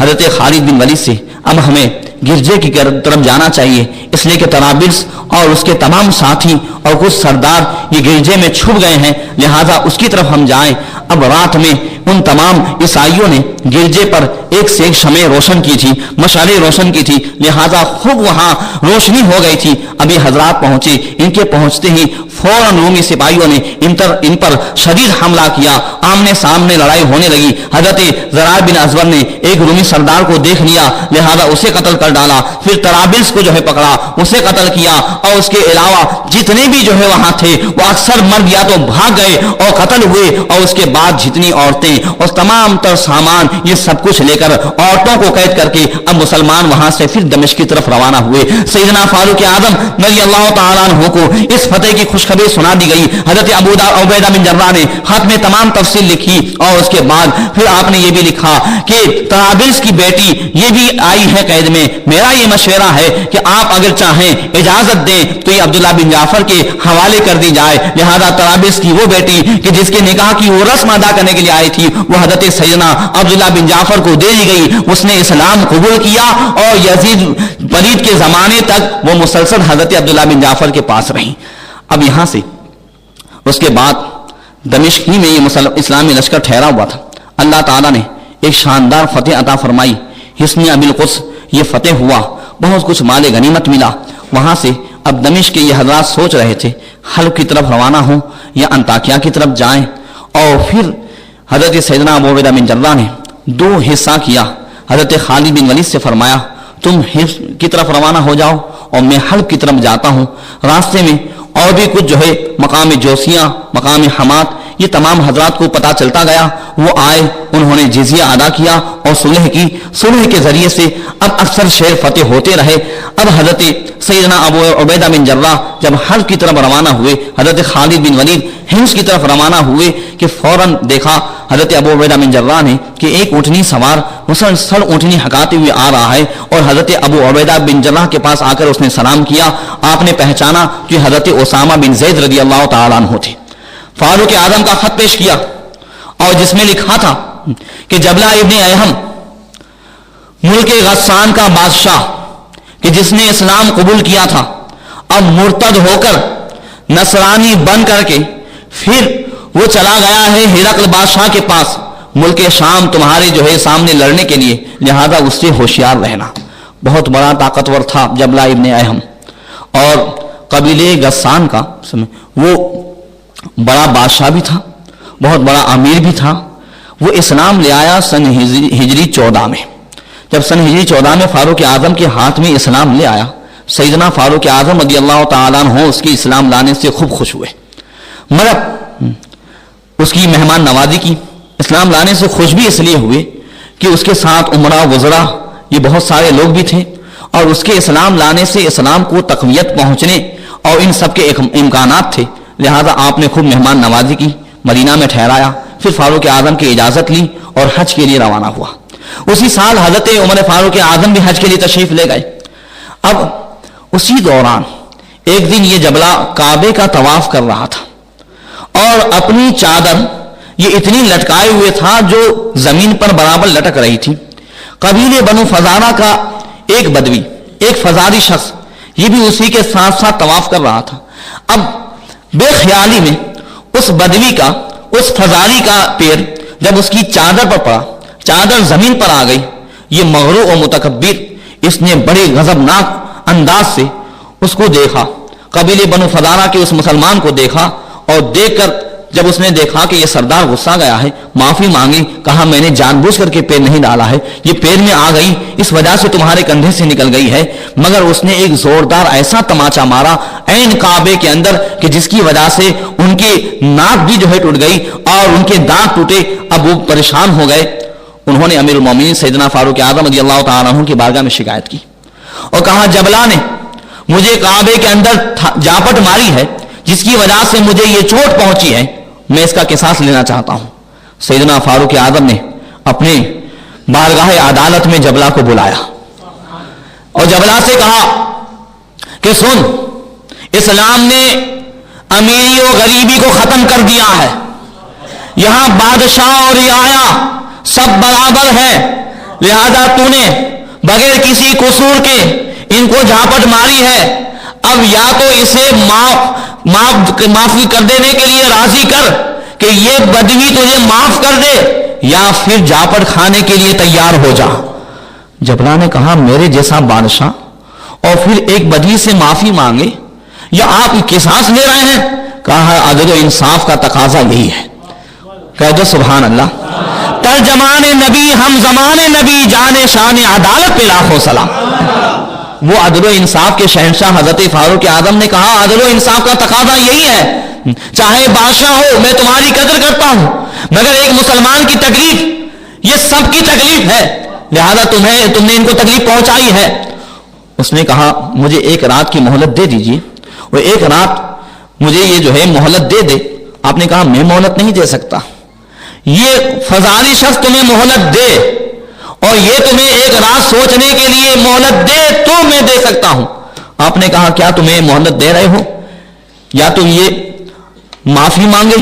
حضرت خالد بن ولید سے اب ہمیں گرجے کی طرف جانا چاہیے، اس لیے کہ طرابلس اور اس کے تمام ساتھی اور کچھ سردار یہ گرجے میں چھپ گئے ہیں لہذا اس کی طرف ہم جائیں۔ اب رات میں ان تمام عیسائیوں نے گرجے پر ایک سے ایک شمع روشن کی تھی، مشعلیں روشن کی تھی لہذا خوب وہاں روشنی ہو گئی تھی۔ ابھی حضرات پہنچے، ان کے پہنچتے ہی فوراً رومی سپاہیوں نے ان پر شدید حملہ کیا، آمنے سامنے لڑائی ہونے لگی۔ حضرت زرار بن ازور نے ایک رومی سردار کو دیکھ لیا، لہذا اسے قتل کر ڈالا۔ پھر طرابلس کو پکڑا، اسے قتل کیا، اور اس کے علاوہ جتنے بھی وہاں تھے وہ اکثر مرد یا تو بھاگ گئے اور قتل ہوئے، اور اس کے بعد جتنی عورتیں اور تمام تر سامان یہ سب کچھ لے کر عورتوں کو قید کر کے اب مسلمان وہاں سے پھر دمشق کی طرف روانہ ہوئے۔ سیدنا فاروق اعظم رضی اللہ تعالیٰ عنہ کو اس فتح کی خوشخبری سنا دی گئی۔ حضرت ابو عبیدہ بن جراح نے خط میں تمام تفصیل لکھی، اور اس کے بعد پھر آپ نے یہ بھی لکھا کہ طرابلس کی بیٹی یہ بھی آئی ہے قید میں، میرا یہ مشورہ ہے کہ آپ اگر چاہیں اجازت دیں تو یہ عبداللہ بن جعفر کے حوالے کر دی جائے۔ لہذا طرابلس کی وہ بیٹی کہ جس کے نکاح کی وہ رسم ادا کرنے کے لیے آئی تھی وہ حضرت سیدنا عبداللہ بن جعفر کو دے دی گئی۔ اس نے اسلام قبول کیا اور یزید ولید کے زمانے تک وہ مسلسل حضرت عبداللہ بن جعفر کے پاس رہی۔ اب یہاں سے اس کے بعد دمشق ہی میں یہ اسلامی لشکر ٹھہرا ہوا تھا۔ اللہ تعالیٰ نے ایک شاندار فتح عطا فرمائی، حصن ابی القدس یہ فتح ہوا، بہت کچھ مال غنیمت ملا۔ وہاں سے اب دمشق کے یہ حضرات سوچ رہے تھے حلب کی طرف روانہ ہوں یا انطاکیہ کی طرف جائیں، اور پھر حضرت سیدنا ابو عبیدہ بن جراح نے دو حصہ کیا۔ حضرت خالد بن ولید سے فرمایا تم حلب کی طرف روانہ ہو جاؤ اور میں حلب کی طرف جاتا ہوں۔ راستے میں اور بھی کچھ مقام جوسیہ، مقام حمات، یہ تمام حضرات کو پتہ چلتا گیا، وہ آئے، انہوں نے جزیہ ادا کیا اور صلح کی۔ صلح کے ذریعے سے اب اکثر شہر فتح ہوتے رہے۔ اب حضرت سیدنا ابو عبیدہ بن جراح جب حلب کی طرف روانہ ہوئے، حضرت خالد بن ولید حمص کی طرف روانہ ہوئے کہ فوراً دیکھا حضرت ابو عبیدہ بن جراح نے کہ ایک اونٹنی سوار مسلسل اونٹنی ہکاتے ہوئے آ رہا ہے، اور حضرت ابو عبیدہ بن جراح کے پاس آ کر اس نے سلام کیا۔ آپ نے پہچانا کہ حضرت اسامہ بن زید رضی اللہ تعالیٰ عنہ تھے۔ فاروق اعظم کا خط پیش کیا اور جس میں لکھا تھا کہ جبلہ ابن ایہم ملک غسان کا بادشاہ کہ جس نے اسلام قبول کیا تھا، اب مرتد ہو کر نصرانی بن کر کے پھر وہ چلا گیا ہے ہرقل بادشاہ کے پاس ملک شام تمہارے سامنے لڑنے کے لیے، لہذا اس سے ہوشیار رہنا۔ بہت بڑا طاقتور تھا جبلہ ابن ایہم، اور قبیلے غسان کا وہ بڑا بادشاہ بھی تھا، بہت بڑا امیر بھی تھا۔ وہ اسلام لے آیا سن ہجری 14 میں۔ جب سن ہجری 14 میں فاروق اعظم کے ہاتھ میں اسلام لے آیا، سیدنا فاروق اعظم رضی اللہ تعالیٰ عنہ اس کی اسلام لانے سے خوب خوش ہوئے، مگر اس کی مہمان نوازی کی۔ اسلام لانے سے خوش بھی اس لیے ہوئے کہ اس کے ساتھ عمرہ وزراء یہ بہت سارے لوگ بھی تھے، اور اس کے اسلام لانے سے اسلام کو تقویت پہنچنے اور ان سب کے امکانات تھے، لہذا آپ نے خوب مہمان نوازی کی، مدینہ میں ٹھہرایا۔ پھر فاروق اعظم کی اجازت لی اور حج کے لیے روانہ ہوا۔ اسی سال حضرت عمر فاروق اعظم بھی حج کے لیے تشریف لے گئے۔ اب اسی دوران ایک دن یہ جبلہ کعبے کا طواف کر رہا تھا، اور اپنی چادر یہ اتنی لٹکائے ہوئے تھا جو زمین پر برابر لٹک رہی تھی۔ قبیلے بنو فزارہ کا ایک بدوی، ایک فزاری شخص، یہ بھی اسی کے ساتھ ساتھ طواف کر رہا تھا۔ اب بے خیالی میں اس بدوی کا، اس فزاری کا پیر جب اس کی چادر پر پڑا، چادر زمین پر آ گئی، یہ مغرور و متکبر اس نے بڑے غضبناک انداز سے اس کو دیکھا، قبیلے بنو فزارہ کے اس مسلمان کو دیکھا، اور دیکھ کر جب اس نے دیکھا کہ یہ سردار غصہ گیا ہے، معافی مانگی، کہا میں نے جان بوجھ کر کے پیر نہیں ڈالا ہے، یہ پیر میں آ گئی اس وجہ سے تمہارے کندھے سے نکل گئی ہے۔ مگر اس نے ایک زوردار ایسا تماچا مارا عین کعبے کے اندر کہ جس کی وجہ سے ان کی ناک بھی ٹوٹ گئی اور ان کے دانت ٹوٹے۔ اب وہ پریشان ہو گئے، انہوں نے امیر المومنین سیدنا فاروق اعظم رضی اللہ تعالیٰ عنہ کی بارگاہ میں شکایت کی اور کہا جبلہ نے مجھے کعبے کے اندر جاپٹ ماری ہے جس کی وجہ سے مجھے یہ چوٹ پہنچی ہے، میں اس کا قصاص لینا چاہتا ہوں۔ سیدنا فاروق اعظم نے اپنے بارگاہ عدالت میں جبلہ کو بلایا اور جبلہ سے کہا کہ سن، اسلام نے امیری و غریبی کو ختم کر دیا ہے، یہاں بادشاہ اور رعایا سب برابر ہے، لہذا تو نے بغیر کسی قصور کے ان کو جھاپٹ ماری ہے، اب یا تو اسے معافی کر دینے کے لیے راضی کر کہ یہ بدوی تجھے معاف کر دے، یا پھر جھاپٹ کھانے کے لیے تیار ہو جا۔ جبلہ نے کہا میرے جیسا بادشاہ اور پھر ایک بدوی سے معافی مانگے، یا آپ قصاص لے رہے ہیں؟ کہا عدل و انصاف کا تقاضا یہی ہے. کہہ دو سبحان اللہ. ترجمان نبی ہم زمان نبی جانے شان عدالت پہ لاکھوں سلام. وہ عدل و انصاف کے شہنشاہ حضرت فاروق اعظم نے کہا عدل و انصاف کا تقاضا یہی ہے، چاہے بادشاہ ہو میں تمہاری قدر کرتا ہوں، مگر ایک مسلمان کی تکلیف یہ سب کی تکلیف ہے، لہذا تم نے ان کو تکلیف پہنچائی ہے. اس نے کہا مجھے ایک رات کی مہلت دے دیجیے، وہ ایک رات مجھے یہ جو ہے مہلت دے دے. آپ نے کہا میں مہلت نہیں دے سکتا، یہ فضالی شخص تمہیں مہلت دے اور یہ تمہیں ایک رات سوچنے کے لیے مہلت دے تو میں دے سکتا ہوں. آپ نے کہا کیا تمہیں مہلت دے رہے ہو، یا تم یہ معافی مانگے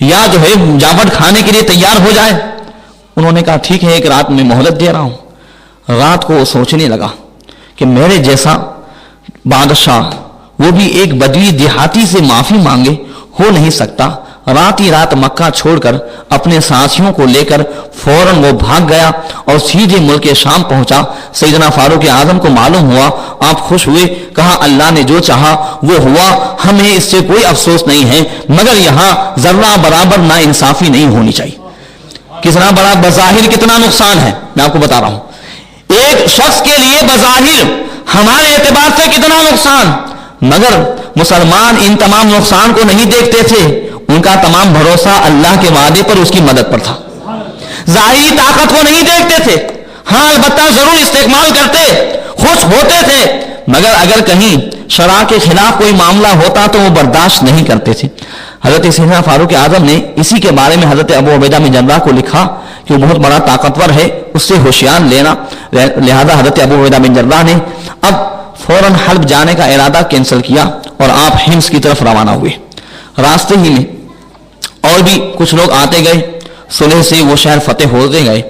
یا جو ہے جاوٹ کھانے کے لیے تیار ہو جائے. انہوں نے کہا ٹھیک ہے ایک رات میں مہلت دے رہا ہوں. رات کو وہ سوچنے لگا کہ میرے جیسا بادشاہ وہ بھی ایک بدوی دیہاتی سے معافی مانگے ہو نہیں سکتا. رات ہی رات مکہ چھوڑ کر اپنے ساتھیوں کو لے کر فوراً وہ بھاگ گیا اور سیدھے ملک شام پہنچا. سیدنا فاروق اعظم کو معلوم ہوا، آپ خوش ہوئے، کہا اللہ نے جو چاہا وہ ہوا، ہمیں اس سے کوئی افسوس نہیں ہے، مگر یہاں ذرہ برابر نا انصافی نہیں ہونی چاہیے. کتنا بڑا بظاہر کتنا نقصان ہے میں آپ کو بتا رہا ہوں. ایک شخص کے لیے بظاہر ہمارے اعتبار سے کتنا نقصان، مگر مسلمان ان تمام نقصان کو نہیں دیکھتے تھے. ان کا تمام بھروسہ اللہ کے وعدے پر اس کی مدد پر تھا. ظاہری طاقت کو نہیں دیکھتے تھے، ہاں البتہ ضرور استعمال کرتے، خوش ہوتے تھے، مگر اگر کہیں شرع کے خلاف کوئی معاملہ ہوتا تو وہ برداشت نہیں کرتے تھے. حضرت سیدنا فاروق اعظم نے اسی کے بارے میں حضرت ابو عبیدہ بن جراح کو لکھا کہ وہ بہت بڑا طاقتور ہے، اس سے ہوشیار لینا. لہذا حضرت ابو عبیدہ بن جراح نے اب فوراً حلب جانے کا ارادہ کینسل کیا اور آپ حمص کی طرف روانہ ہوئے. راستے ہی میں اور بھی کچھ لوگ آتے گئے، صلح سے وہ شہر فتح ہوتے گئے.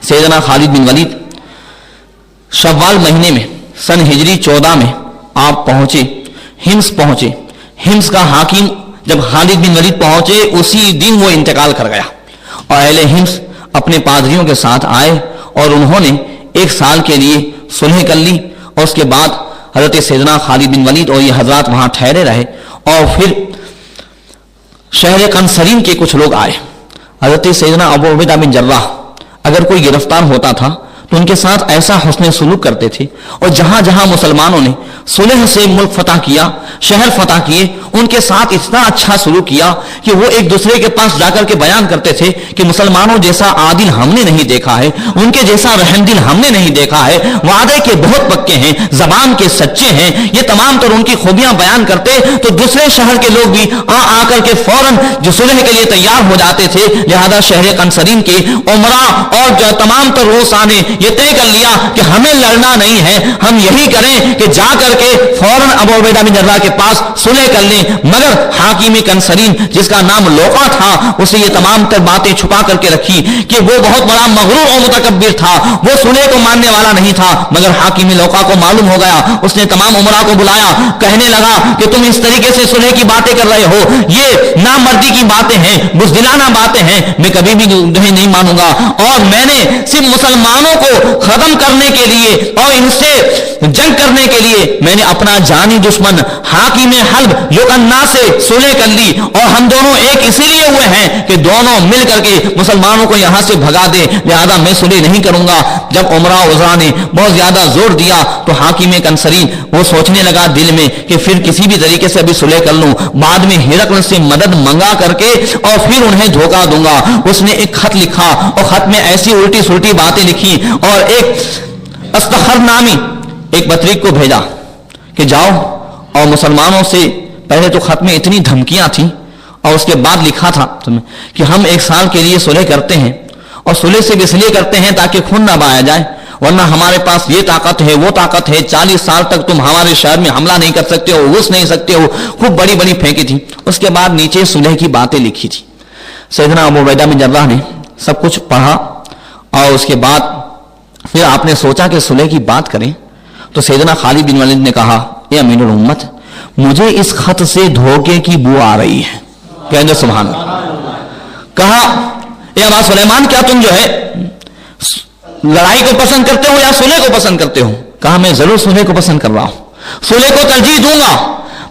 سیدنا خالد بن ولید شوال مہینے میں سن ہجری 14 میں آپ پہنچے، حمص پہنچے. حمص کا حاکم جب خالد بن ولید پہنچے اسی دن وہ انتقال کر گیا، اور اہل حمص اپنے پادریوں کے ساتھ آئے اور انہوں نے 1 سال کے لیے صلح کر لی. اور اس کے بعد حضرت سیدنا خالد بن ولید اور یہ حضرات وہاں ٹھہرے رہے. اور پھر شہر قنسرین کے کچھ لوگ آئے. حضرت سیدنا ابو عبیدہ بن جراح اگر کوئی گرفتار ہوتا تھا تو ان کے ساتھ ایسا حسن سلوک کرتے تھے، اور جہاں جہاں مسلمانوں نے صلح سے ملک فتح کیا، شہر فتح کیے، ان کے ساتھ اتنا اچھا سلوک کیا کہ وہ ایک دوسرے کے پاس جا کر کے بیان کرتے تھے کہ مسلمانوں جیسا عادل ہم نے نہیں دیکھا ہے، ان کے جیسا رحم دل ہم نے نہیں دیکھا ہے، وعدے کے بہت پکے ہیں، زبان کے سچے ہیں. یہ تمام تر ان کی خوبیاں بیان کرتے تو دوسرے شہر کے لوگ بھی آ کر کے فوراً جو صلح کے لیے تیار ہو جاتے تھے. لہذا شہر قنسرین کے عمرا اور جو تمام تر روسا نے یہ طے کر لیا کہ ہمیں لڑنا نہیں ہے، ہم یہی کریں کہ جا کر کے فوراً ابو عبیدہ بن جراح کے پاس صلح کر لیں. مگر حاکم قنسرین جس کا نام لوقا تھا اسے یہ تمام تر باتیں چھپا کر کے رکھی کہ وہ بہت بڑا مغرور اور متکبر تھا، وہ صلح کو ماننے والا نہیں تھا. مگر حاکم لوقا کو معلوم ہو گیا، اس نے تمام عمرا کو بلایا، کہنے لگا کہ تم اس طریقے سے صلح کی باتیں کر رہے ہو، یہ نامردی کی باتیں ہیں، بزدلانہ باتیں ہیں، میں کبھی بھی نہیں مانوں گا. اور میں نے صرف مسلمانوں کو ختم کرنے کے لیے اور ان سے جنگ کرنے کے لیے میں نے اپنا جانی دشمن حاکم حلب یوکنا سے صلح کر لی، اور ہم دونوں ایک اسی لیے ہوئے ہیں کہ دونوں مل کر کے مسلمانوں کو یہاں سے بھگا دے، لہذا میں صلح نہیں کروں گا. جب عمرا وزرا نے بہت زیادہ زور دیا تو حاکم قنسرین وہ سوچنے لگا دل میں کہ پھر کسی بھی طریقے سے ابھی صلح کر لوں، بعد میں ہرقل سے مدد منگا کر کے اور پھر انہیں دھوکہ دوں گا. اس نے ایک خط لکھا اور خط میں ایسی الٹی سلٹی باتیں لکھی اور ایک استخر نامی ایک بطریق کو بھیجا کہ جاؤ اور مسلمانوں سے، پہلے تو خط میں اتنی دھمکیاں تھیں اور اس کے بعد لکھا تھا کہ ہم 1 سال کے لیے صلح کرتے ہیں، اور صلح سے اس لیے کرتے ہیں تاکہ خون نہ بہایا جائے، ورنہ ہمارے پاس یہ طاقت ہے وہ طاقت ہے، 40 سال تک تم ہمارے شہر میں حملہ نہیں کر سکتے ہو، گھس نہیں سکتے ہو. خوب بڑی بڑی پھینکی تھی. اس کے بعد نیچے صلح کی باتیں لکھی تھی. سیدنا ابو عبیدہ بن جراح نے سب کچھ پڑھا اور اس کے بعد پھر آپ نے سوچا کہ صلح کی بات کریں. تو سیدنا خالد بن ولید نے کہا اے امیر الامت، مجھے اس خط سے دھوکے کی بو آ رہی ہے. کہنے سبحان اللہ. کہا اے ابا سلیمان، کیا تم جو ہے لڑائی کو پسند کرتے ہو یا صلح کو پسند کرتے ہو؟ کہا میں ضرور صلح کو پسند کر رہا ہوں، صلح کو ترجیح دوں گا،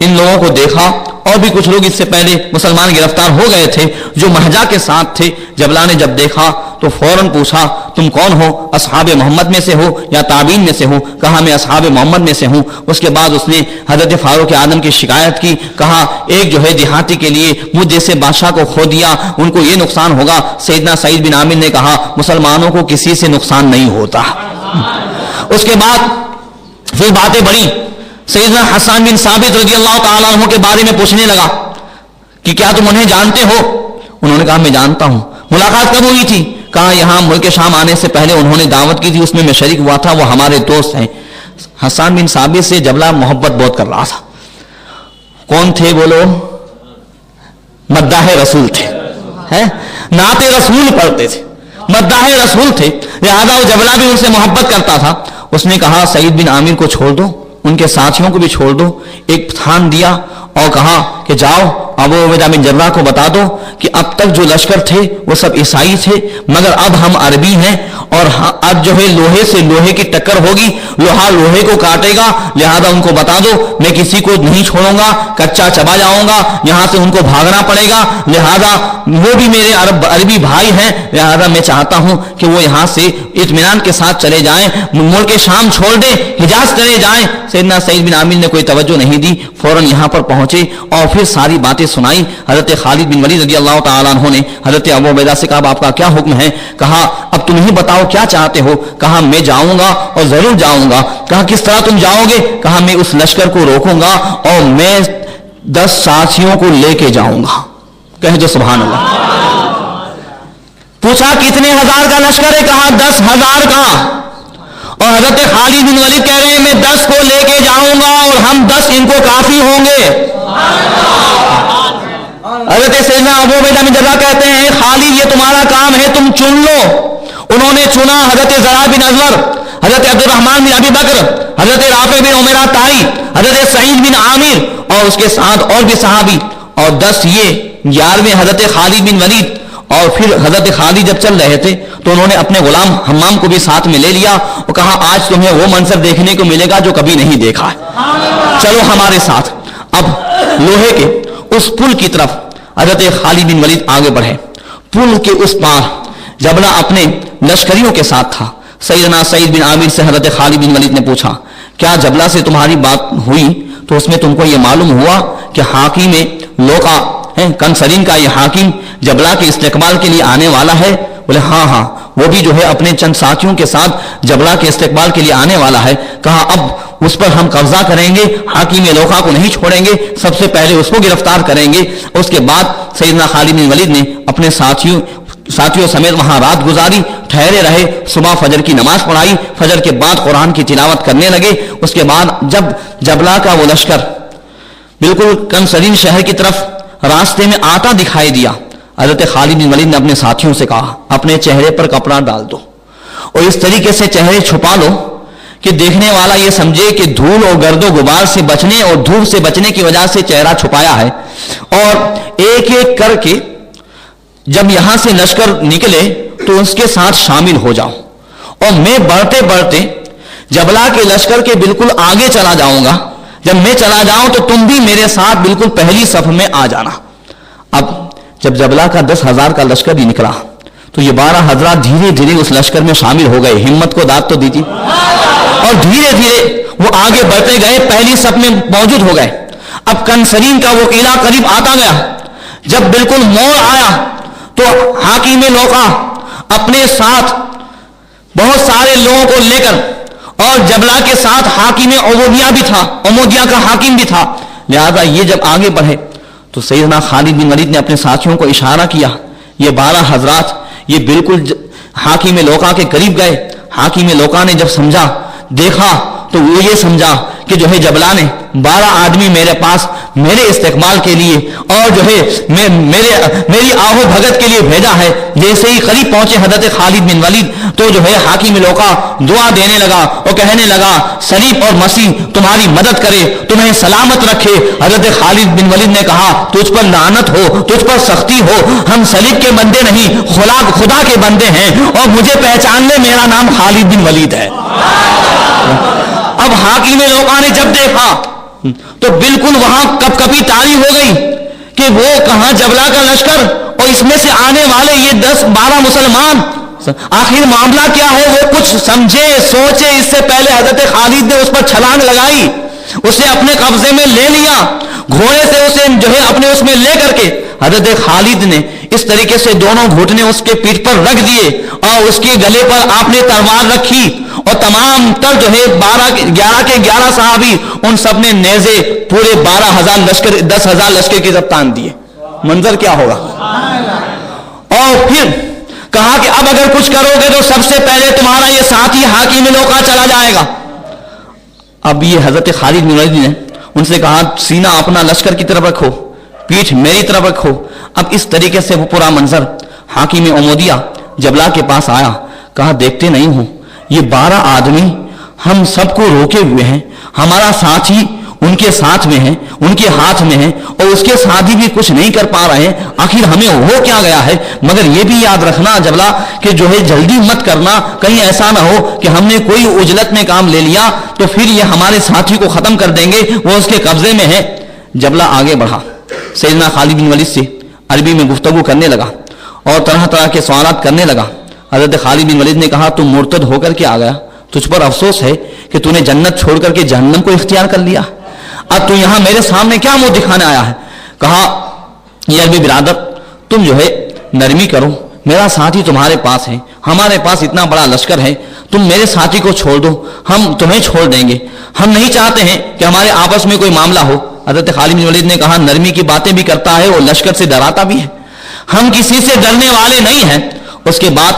ان لوگوں کو دیکھا اور بھی کچھ لوگ اس سے پہلے مسلمان گرفتار ہو گئے تھے جو مہجا کے ساتھ تھے. جبلہ نے جب دیکھا تو فوراً پوچھا تم کون ہو؟ اصحاب محمد میں سے ہو یا تابعین میں سے ہو؟ کہا میں اصحاب محمد میں سے ہوں. اس کے بعد اس نے حضرت فاروق اعظم کی شکایت کی. کہا ایک جو ہے دیہاتی کے لیے مجھ جیسے بادشاہ کو کھو دیا ان کو یہ نقصان ہوگا. سیدنا سعید بن عامر نے کہا مسلمانوں کو کسی سے نقصان نہیں ہوتا. اس کے بعد پھر باتیں بڑھی. سیدنا حسان بن ثابت رضی اللہ تعالیٰ عنہ کے بارے میں پوچھنے لگا کہ کیا تم انہیں جانتے ہو؟ انہوں نے کہا میں جانتا ہوں. ملاقات کب ہوئی تھی؟ کہا یہاں ملک شام آنے سے پہلے انہوں نے دعوت کی تھی, اس میں میں شریک ہوا تھا, وہ ہمارے دوست ہیں. حسان بن ثابت سے جبلہ محبت بہت کر رہا تھا. کون تھے وہ لوگ؟ مداح رسول تھے, نعت رسول پڑھتے تھے, مداح رسول تھے, لہذا وہ جبلہ بھی ان سے محبت کرتا تھا. اس نے کہا سعید بن عامر کو چھوڑ دو, ان کے ساتھیوں کو بھی چھوڑ دو. ایک تھان دیا اور کہا کہ جاؤ ابو عبیدہ بن جراح کو بتا دو کہ اب تک جو لشکر تھے وہ سب عیسائی تھے, مگر اب ہم عربی ہیں اور اب جو ہے لوہے سے لوہے کی ٹکر ہوگی, لوہا لوہے کو کاٹے گا, لہذا ان کو بتا دو میں کسی کو نہیں چھوڑوں گا, کچا چبا جاؤں گا, یہاں سے ان کو بھاگنا پڑے گا, لہذا وہ بھی میرے عربی بھائی ہیں, لہذا میں چاہتا ہوں کہ وہ یہاں سے اطمینان کے ساتھ چلے جائیں, ملک شام چھوڑ دیں, حجاز چلے جائیں. سیدنا سعید بن عامر نے کوئی توجہ نہیں دی, فوراً یہاں پر پہنچے اور پھر ساری باتیں سنائی. حضرت خالد بن ولید رضی اللہ تعالیٰ عنہ نے حضرت ابو عبیدہ سے کہا آپ کا کیا حکم ہے؟ کہا اب تم ہی بتاؤ کیا چاہتے ہو. کہا میں جاؤں گا اور ضرور جاؤں گا. کہا کس طرح تم جاؤ گے؟ کہا میں اس لشکر کو روکوں گا اور میں 10 ساتھیوں کو لے کے جاؤں گا. کہہ دو سبحان اللہ. پوچھا کتنے ہزار کا لشکر ہے؟ کہا 10,000 کا. اور حضرت خالد بن ولید کہہ رہے ہیں میں 10 کو لے کے جاؤں گا اور ہم 10 ان کو کافی ہوں گے. حضرت سیدنا ابو عبیدہ بن جراح کہتے ہیں خالد یہ تمہارا کام ہے, تم چن لو. انہوں نے چنا حضرت زرع بن ازور, حضرت عبد الرحمن بن ابی بکر, حضرت رافع بن عمیرہ طائی, حضرت سعید بن عامر اور اس کے ساتھ اور بھی صحابی, اور 10 یہ 11ویں حضرت خالد بن ولید. اور پھر حضرت خالد جب چل رہے تھے تو انہوں نے اپنے غلام حمام کو بھی ساتھ میں لے لیا اور کہا آج تمہیں وہ منظر دیکھنے کو ملے گا جو کبھی نہیں دیکھا ہے, چلو ہمارے ساتھ. اب لوہے کے اس پل کی طرف حضرت خالد بن ولید آگے بڑھے. پل کے اس پار جبلہ اپنے لشکریوں کے ساتھ تھا. سیدنا سعید بن عامر سے حضرت خالد بن ولید نے پوچھا کیا جبلہ سے تمہاری بات ہوئی تو اس میں تم کو یہ معلوم ہوا کہ حاکم لوکا کنسرین کا یہ حاکم جبلہ کے استقبال کے لیے آنے والا ہے؟ بولے ہاں وہ بھی جو ہے اپنے چند ساتھیوں کے ساتھ جبلہ کے استقبال کے لیے آنے والا ہے. کہا اب اس پر ہم قبضہ کریں گے, حاکم لوکا کو نہیں چھوڑیں گے, سب سے پہلے اس کو گرفتار کریں گے. اس کے بعد سیدنا خالد بن ولید نے اپنے ساتھیوں سمیت وہاں رات گزاری, ٹھہرے رہے, صبح فجر کی نماز پڑھائی, فجر کے بعد قرآن کی تلاوت کرنے لگے. اس کے بعد جب جبلہ کا وہ لشکر بالکل کنسرین شہر کی طرف راستے میں آتا دکھائی دیا, حضرت خالد بن ولید نے اپنے ساتھیوں سے کہا اپنے چہرے پر کپڑا ڈال دو اور اس طریقے سے چہرے چھپا لو کہ دیکھنے والا یہ سمجھے کہ دھول اور گرد و غبار سے بچنے اور دھوپ سے بچنے کی وجہ سے چہرہ چھپایا ہے. اور ایک ایک کر کے جب یہاں سے لشکر نکلے تو اس کے ساتھ شامل ہو جاؤ اور میں بڑھتے بڑھتے جبلہ کے لشکر کے بالکل آگے چلا جاؤں گا. جب میں چلا جاؤں تو تم بھی میرے ساتھ بالکل پہلی صف میں آ جانا. اب جب جبلہ کا 10,000 کا لشکر بھی نکلا تو یہ 12 حضرات دھیرے دھیرے اس لشکر میں شامل ہو گئے. ہمت کو داد تو دیجیے. اور دھیرے دھیرے وہ آگے بڑھتے گئے, پہلی صف میں موجود ہو گئے. اب کنسرین کا وہ قلعہ قریب آتا گیا. جب بالکل موڑ آیا تو حاکم لوکا اپنے ساتھ بہت سارے لوگوں کو لے کر, اور جبلہ کے ساتھ حاکم عبودیہ بھی تھا, عمودیہ کا حاکم بھی تھا. لہذا یہ جب آگے بڑھے تو سیدنا خالد بن ولید نے اپنے ساتھیوں کو اشارہ کیا. یہ 12 حضرات یہ بالکل حاکم لوکا کے قریب گئے. حاکم لوکا نے جب سمجھا دیکھا تو وہ یہ سمجھا کہ جو ہے جبلہ نے 12 آدمی میرے پاس میرے استقبال کے لیے اور جو ہے میری آہو بھگت کے لیے بھیجا ہے. جیسے ہی قریب پہنچے حضرت خالد بن ولید تو جو ہے حاکم لوکا دعا دینے لگا اور کہنے لگا صلیب اور مسیح تمہاری مدد کرے, تمہیں سلامت رکھے. حضرت خالد بن ولید نے کہا تجھ پر لعنت ہو, تجھ پر سختی ہو, ہم صلیب کے بندے نہیں خدا کے بندے ہیں اور مجھے پہچان لے, میرا نام خالد بن ولید ہے. اب حاکم لوکا نے جب دیکھا تو بالکل وہاں کپ کپی تاری ہو گئی کہ وہ کہاں جبلہ کا لشکر اور اس میں سے آنے والے یہ 10-12 مسلمان، آخر معاملہ کیا ہے؟ وہ کچھ سمجھے سوچے، اس سے پہلے حضرت خالد نے اس پر چھلانگ لگائی، اسے اپنے قبضے میں لے لیا، گھوڑے سے اسے جو ہے اپنے اس میں لے کر کے حضرت خالد نے اس طریقے سے دونوں گھٹنے اس کے پیٹھ پر رکھ دیے اور اس کے گلے پر آپ نے تلوار رکھی، اور تمام تر جو ہے 11 کے 11 صحابی ان سب نے نیزے پورے 12,000 لشکر 10,000 لشکر کی طرف تان دیے۔ منظر کیا ہوگا؟ اور پھر کہا کہ اب اگر کچھ کرو گے تو سب سے پہلے تمہارا یہ ساتھی حاکم لوقا چلا جائے گا۔ اب یہ حضرت خالد بن ولید نے ان سے کہا سینہ اپنا لشکر کی طرف رکھو، پیٹھ میری طرف رکھو۔ اب اس طریقے سے وہ پورا منظر حاکم عمودیہ جبلہ کے پاس آیا، کہا دیکھتے نہیں ہوں یہ 12 آدمی ہم سب کو روکے ہوئے ہیں، ہمارا ساتھی ان کے ساتھ میں ہے، ان کے ہاتھ میں ہے، اور اس کے ساتھی بھی کچھ نہیں کر پا رہے ہیں، آخر ہمیں ہو کیا گیا ہے؟ مگر یہ بھی یاد رکھنا جبلہ کہ جو ہے جلدی مت کرنا، کہیں ایسا نہ ہو کہ ہم نے کوئی عجلت میں کام لے لیا تو پھر یہ ہمارے ساتھی کو ختم کر دیں گے، وہ اس کے قبضے میں ہے۔ جبلہ آگے بڑھا، سیدنا خالد بن ولید سے عربی میں گفتگو کرنے لگا اور طرح طرح کے سوالات کرنے لگا۔ حضرت خالد بن ولید نے کہا تم مرتد ہو کر کے آ گیا، تجھ پر افسوس ہے کہ تو نے جنت چھوڑ کر کے جہنم کو اختیار کر لیا، اب تو یہاں میرے سامنے کیا منہ دکھانے آیا ہے؟ کہا یہ عربی برادر تم جو ہے نرمی کرو، میرا ساتھی تمہارے پاس ہے، ہمارے پاس اتنا بڑا لشکر ہے، تم میرے ساتھی کو چھوڑ دو، ہم تمہیں چھوڑ دیں گے، ہم نہیں چاہتے ہیں کہ ہمارے آپس میں کوئی معاملہ ہو۔ حضرت خالد بن ولید نے کہا نرمی کی باتیں بھی کرتا ہے اور لشکر سے ڈراتا بھی ہے، ہم کسی سے ڈرنے والے نہیں ہیں۔ اس کے بعد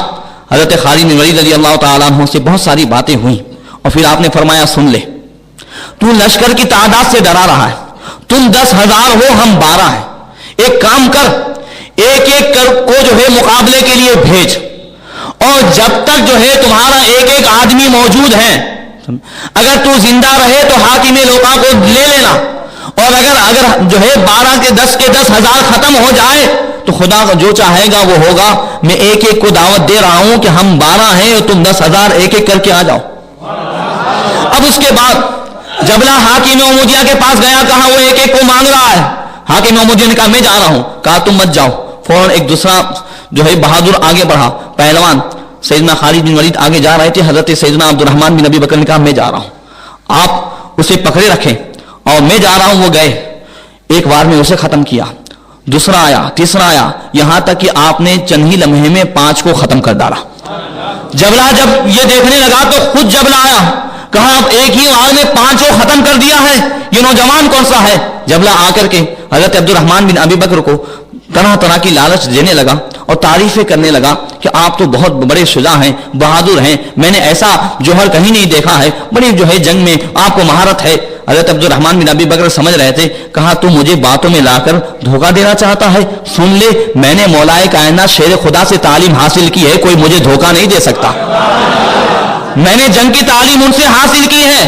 حضرت خالد بن ولید رضی اللہ تعالیٰ عنہ سے بہت ساری باتیں ہوئیں اور پھر آپ نے فرمایا سن لے، تو لشکر کی تعداد سے ڈرا رہا ہے، تم 10,000 ہو ہم 12 ہیں، ایک کام کر ایک ایک کو جو ہے مقابلے کے لیے بھیج، اور جب تک جو ہے تمہارا ایک ایک آدمی موجود ہے، اگر تو زندہ رہے تو حاکم لوقا کو لے لینا، اور اگر جو ہے 12 کے 10,000 ختم ہو جائے تو خدا جو چاہے گا وہ ہوگا۔ میں ایک ایک کو دعوت دے رہا ہوں کہ ہم 12 ہیں اور تم 10,000 ایک ایک کر کے آ جاؤ۔ اب اس کے بعد جبلہ حاکم عمودیہ کے پاس گیا، کہا وہ ایک ایک کو مانگ رہا ہے، حاکم عمودیہ نے کہا میں جا رہا ہوں، کہا تم مت جاؤ۔ فوراً ایک دوسرا جو ہے بہادر آگے بڑھا، پہلوان سیدنا خالد بن ولید آگے جا رہے تھے، حضرت سیدنا عبد الرحمن بن ابی بکر نے کہا میں جا رہا ہوں، آپ اسے پکڑے رکھیں اور میں جا رہا ہوں۔ وہ گئے، ایک بار میں اسے ختم کیا، دوسرا آیا، تیسرا آیا، یہاں تک کہ آپ نے چند ہی لمحے میں 5 کو ختم کر ڈالا۔ جبلہ جب یہ دیکھنے لگا تو خود جبلہ آیا، کہا اب ایک ہی وار میں 5 کو ختم کر دیا ہے، یہ نوجوان کون سا ہے؟ جبلہ آ کر کے حضرت عبد الرحمن بن ابی بکر کو طرح طرح کی لالچ دینے لگا اور تعریفیں کرنے لگا کہ آپ تو بہت بڑے شجاع ہیں، بہادر ہیں، میں نے ایسا جوہر کہیں نہیں دیکھا ہے، بڑی جو ہے جنگ میں آپ کو مہارت ہے۔ حضرت عبد الرحمن بن ابی بکر سمجھ رہے تھے، کہا تو مجھے باتوں میں لا کر دھوکہ دینا چاہتا ہے؟ سن لے، میں نے مولائے کائنات شیر خدا سے تعلیم حاصل کی ہے، کوئی مجھے دھوکہ نہیں دے سکتا، میں نے جنگ کی تعلیم ان سے حاصل کی ہے،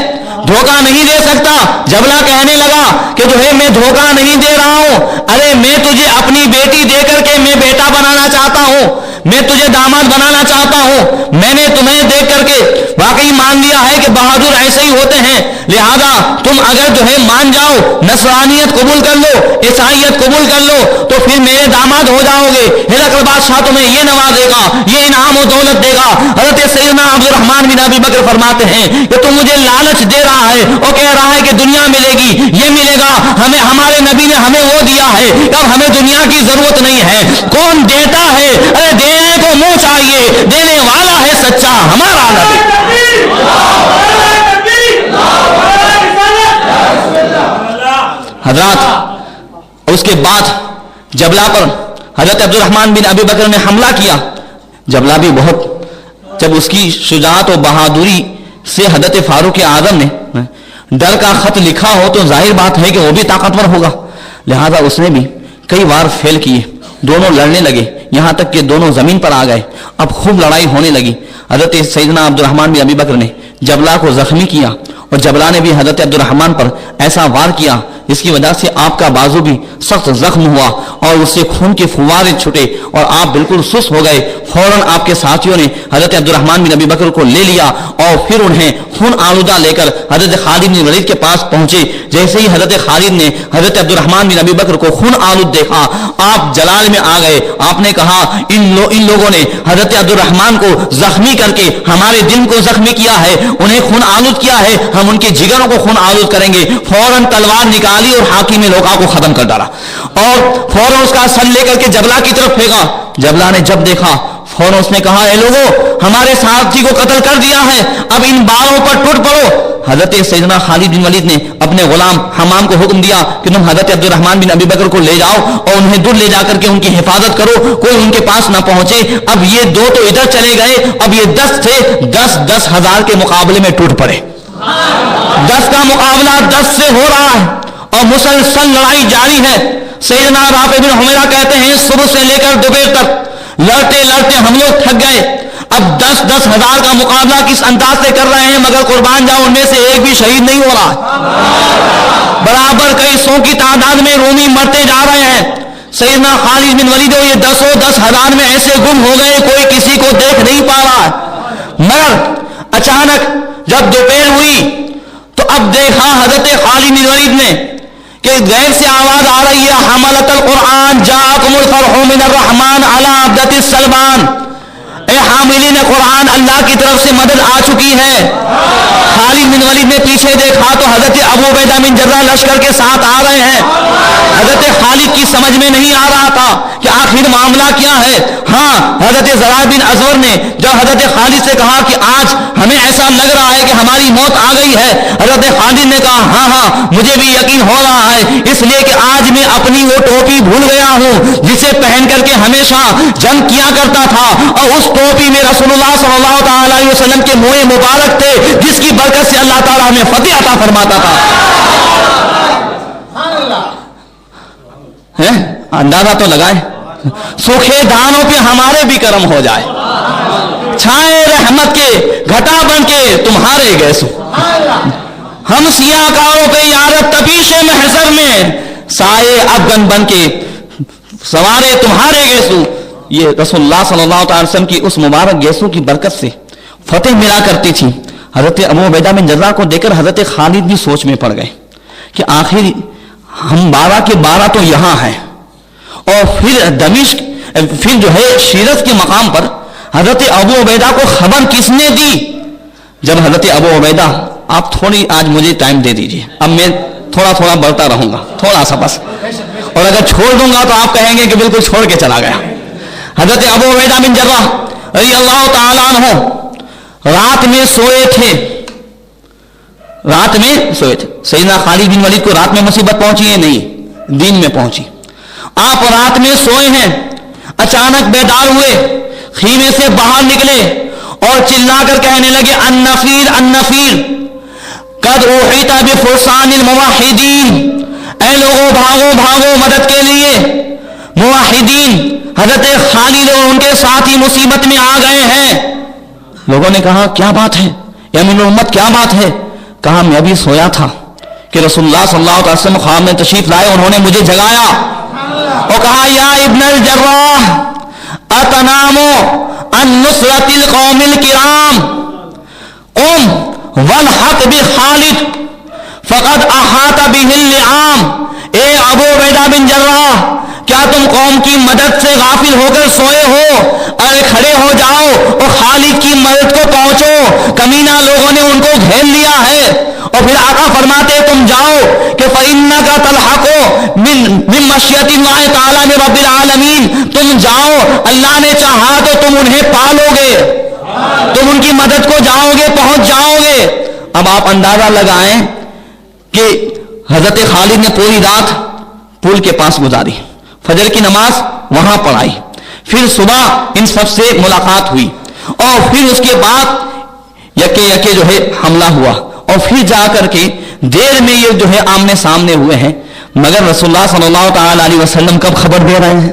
دھوکہ نہیں دے سکتا۔ جبلہ کہنے لگا کہ جو ہے میں دھوکہ نہیں دے رہا ہوں، ارے میں تجھے اپنی بیٹی دے کر کے میں بیٹا بنانا چاہتا ہوں، میں تجھے داماد بنانا چاہتا ہوں، میں نے تمہیں دیکھ کر کے واقعی مان لیا ہے کہ بہادر ایسے ہی ہوتے ہیں، لہذا تم اگر جو ہے مان جاؤ، نصرانیت قبول کر لو، عیسائیت قبول کر لو تو پھر میرے داماد ہو جاؤ گے، ہرقل بادشاہ تمہیں یہ نوازے گا، یہ انعام و دولت دے گا۔ حضرت سیدنا عبد الرحمن بن ابی بکر فرماتے ہیں کہ تم مجھے لالچ دے رہا ہے اور کہہ رہا ہے کہ دنیا ملے گی، یہ ملے گا، ہمیں ہمارے نبی نے ہمیں وہ دیا ہے، اب ہمیں دنیا کی ضرورت نہیں ہے۔ کون دیتا ہے؟ ارے دینے کو منہ چاہیے، دینے والا ہے سچا ہمارا نبی۔ حضرات اس کے بعد جبلہ پر حضرت عبد الرحمن بن ابی بکر نے حملہ کیا۔ جبلہ بھی بہت، جب اس کی شجاعت و بہادری سے حضرت فاروق اعظم نے ڈر کا خط لکھا ہو تو ظاہر بات ہے کہ وہ بھی طاقتور ہوگا، لہذا اس نے بھی کئی بار فیل کیے، دونوں لڑنے لگے، یہاں تک کہ دونوں زمین پر آ گئے، اب خوب لڑائی ہونے لگی۔ حضرت سیدنا عبد الرحمن بن ابی بکر نے جبلہ کو زخمی کیا اور جبلہ نے بھی حضرت عبد الرحمن پر ایسا وار کیا جس کی وجہ سے آپ کا بازو بھی سخت زخم ہوا اور اس سے خون کے فوارے چھٹے اور آپ بالکل سست ہو گئے۔ فوراً آپ کے ساتھیوں نے حضرت عبد الرحمن بن ابی بکر کو لے لیا اور پھر انہیں خون آلودہ لے کر حضرت خالد بن ولید کے پاس پہنچے. جیسے ہی حضرت خالد نے حضرت عبد الرحمن بن ابی بکر کو خون آلود دیکھا, آپ جلال میں آ گئے. آپ نے کہا ان لوگوں نے حضرت عبد الرحمن کو زخمی کر کے ہمارے دل کو زخمی کیا ہے, انہیں خون آلود کیا ہے, ہم ان کے جگروں کو خون آلود کریں گے. فوراً تلوار نکالی اور حاکم لوکا کو ختم کر ڈالا اور فوراً اس کا سر لے کر کے جبلہ کی طرف پھینکا. جبلہ نے جب دیکھا فوراً اس نے کہا اے لوگوں, ہمارے ساتھی کو قتل کر دیا ہے, اب ان باروں پر ٹوٹ پڑو. حضرت سیدنا خالد بن ولید نے اپنے غلام حمام کو حکم دیا کہ تم حضرت عبد الرحمن بن ابی بکر کو لے جاؤ اور انہیں دور لے جا کر کے ان کی حفاظت کرو, کوئی ان کے پاس نہ پہنچے. اب یہ دو تو ادھر چلے گئے, اب یہ 10 تھے, 10 ہزار کے مقابلے میں ٹوٹ پڑے. 10 کا مقابلہ 10 سے ہو رہا ہے اور مسلسل لڑائی جاری ہے. سیدنا رافع بن حمیرہ کہتے ہیں صبح سے لے کر دوپہر تک لڑتے لڑتے ہم لوگ تھک گئے. اب 10 ہزار کا مقابلہ کس انداز سے کر رہے ہیں, مگر قربان جاؤ ان میں سے ایک بھی شہید نہیں ہو رہا. برابر کئی سو کی تعداد میں رومی مرتے جا رہے ہیں. سیدنا خالد بن ولید یہ 10 ہزار میں ایسے گم ہو گئے, کوئی کسی کو دیکھ نہیں پا رہا. مگر اچانک جب دوپہر ہوئی تو اب دیکھا حضرت خالد بن ولید نے کہ غیر سے آواز آ رہی ہے حملۃ القرآن جاءکم الفرح من الرحمن علی عبدۃ السلمان. اے حاملین قرآن, اللہ کی طرف سے مدد آ چکی ہے. خالد بن ولید نے پیچھے دیکھا تو حضرت ابو عبیدہ بن جراح لشکر کے ساتھ آ رہے ہیں. حضرت خالد کی سمجھ میں نہیں آ رہا تھا کہ آخر معاملہ کیا ہے. ہاں, حضرت زرار بن ازور نے جب حضرت خالد سے کہا کہ آج ہمیں ایسا لگ رہا ہے کہ ہماری موت آ گئی ہے, حضرت خالد نے کہا ہاں مجھے بھی یقین ہو رہا ہے, اس لیے کہ آج میں اپنی وہ ٹوپی بھول گیا ہوں جسے پہن کر کے ہمیشہ جنگ کیا کرتا تھا, اور اس ٹوپی میں رسول اللہ صلی اللہ تعالی علیہ وسلم کے منہ مبارک تھے جس کی برکت سے اللہ تعالیٰ ہمیں فتح عطا فرماتا تھا. اندازہ تو لگائیں, سوکھے دانوں پہ ہمارے بھی کرم ہو جائے, چھائے رحمت کے گھٹا بن کے تمہارے گیسو, ہم سیاہ کاروں پہ یارت تپیش محضر میں سائے افغن بن کے سوارے تمہارے گیسو. یہ رسول اللہ صلی اللہ علیہ وسلم کی اس مبارک گیسو کی برکت سے فتح ملا کرتی تھی. حضرت ابو عبیدہ بن جراح کو دیکھ کر حضرت خالد بھی سوچ میں پڑ گئے کہ آخر ہم 12 کے 12 تو یہاں ہیں, اور پھر دمشق پھر جو ہے شیرز کے مقام پر حضرت ابو عبیدہ کو خبر کس نے دی. جب حضرت ابو عبیدہ, آپ تھوڑی آج مجھے ٹائم دے دیجئے, اب میں تھوڑا بڑھتا رہوں گا, تھوڑا سا بس, اور اگر چھوڑ دوں گا تو آپ کہیں گے کہ بالکل چھوڑ کے چلا گیا. حضرت ابو عبیدہ بن جراح رضی اللہ تعالیٰ عنہ رات میں سوئے تھے. سیدنا خالد بن ولید کو رات میں مصیبت پہنچی ہے نہیں, دین میں پہنچی. آپ رات میں سوئے ہیں, اچانک بیدار ہوئے, خیمے سے باہر نکلے اور چلا کر کہنے لگے النفیر النفیر قد احیط بفرسان الموحدین, اے لوگوں بھاگو بھاگو مدد کے لیے, موحدین حضرت خالد اور ان کے ساتھی مصیبت میں آ گئے ہیں. لوگوں نے کہا کیا بات ہے یا امین الامت, کیا بات ہے؟ کہا میں ابھی سویا تھا کہ رسول اللہ صلی اللہ علیہ وسلم خواب میں تشریف لائے, انہوں نے مجھے جگایا اور کہا یا ابن الجراح اتنام عن نصرت القوم الکرام قم والحق بخالد فقد احاط به اللعام. اے ابو عبیدہ بن جراح, کیا تم قوم کی مدد سے غافل ہو کر سوئے ہو؟ ارے کھڑے ہو جاؤ اور خالد کی مدد کو پہنچو, کمینہ لوگوں نے ان کو گھیر لیا ہے. اور پھر آقا فرماتے تم جاؤ کہ فَإِنَّكَ تَلْحَقُ مِن مَشْيَةِ اللَّهِ تَعَالَى مِن رَبِّ الْعَالَمِينَ, تم جاؤ, اللہ نے چاہا تو تم انہیں پالو گے, تم ان کی مدد کو جاؤ گے, پہنچ جاؤ گے. اب آپ اندازہ لگائیں کہ حضرت خالد نے پوری رات پل کے پاس گزاری, فجر کی نماز وہاں پڑھائی, پھر صبح ان سب سے ملاقات ہوئی, اور پھر اس کے بعد یکے جو ہے حملہ ہوا, اور پھر جا کر کے دیر میں یہ جو ہے آمنے سامنے ہوئے ہیں. مگر رسول اللہ صلی اللہ تعالی علیہ وسلم کب خبر دے رہے ہیں؟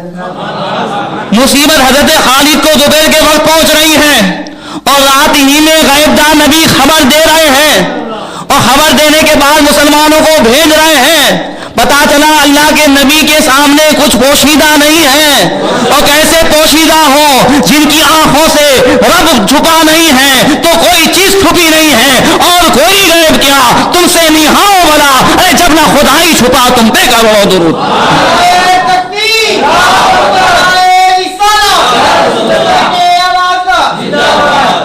مصیبت حضرت خالد کو دوپہر کے وقت پہنچ رہی ہے, اور رات ہی میں غیب دان نبی خبر دے رہے ہیں, اور خبر دینے کے بعد مسلمانوں کو بھیج رہے ہیں. پتا چلا اللہ کے نبی کے سامنے کچھ پوشیدہ نہیں ہے, اور کیسے پوشیدہ ہو, جن کی آنکھوں سے رب چھپا نہیں ہے تو کوئی چیز چھپی نہیں ہے, اور چھپا تم پہ کرو درود.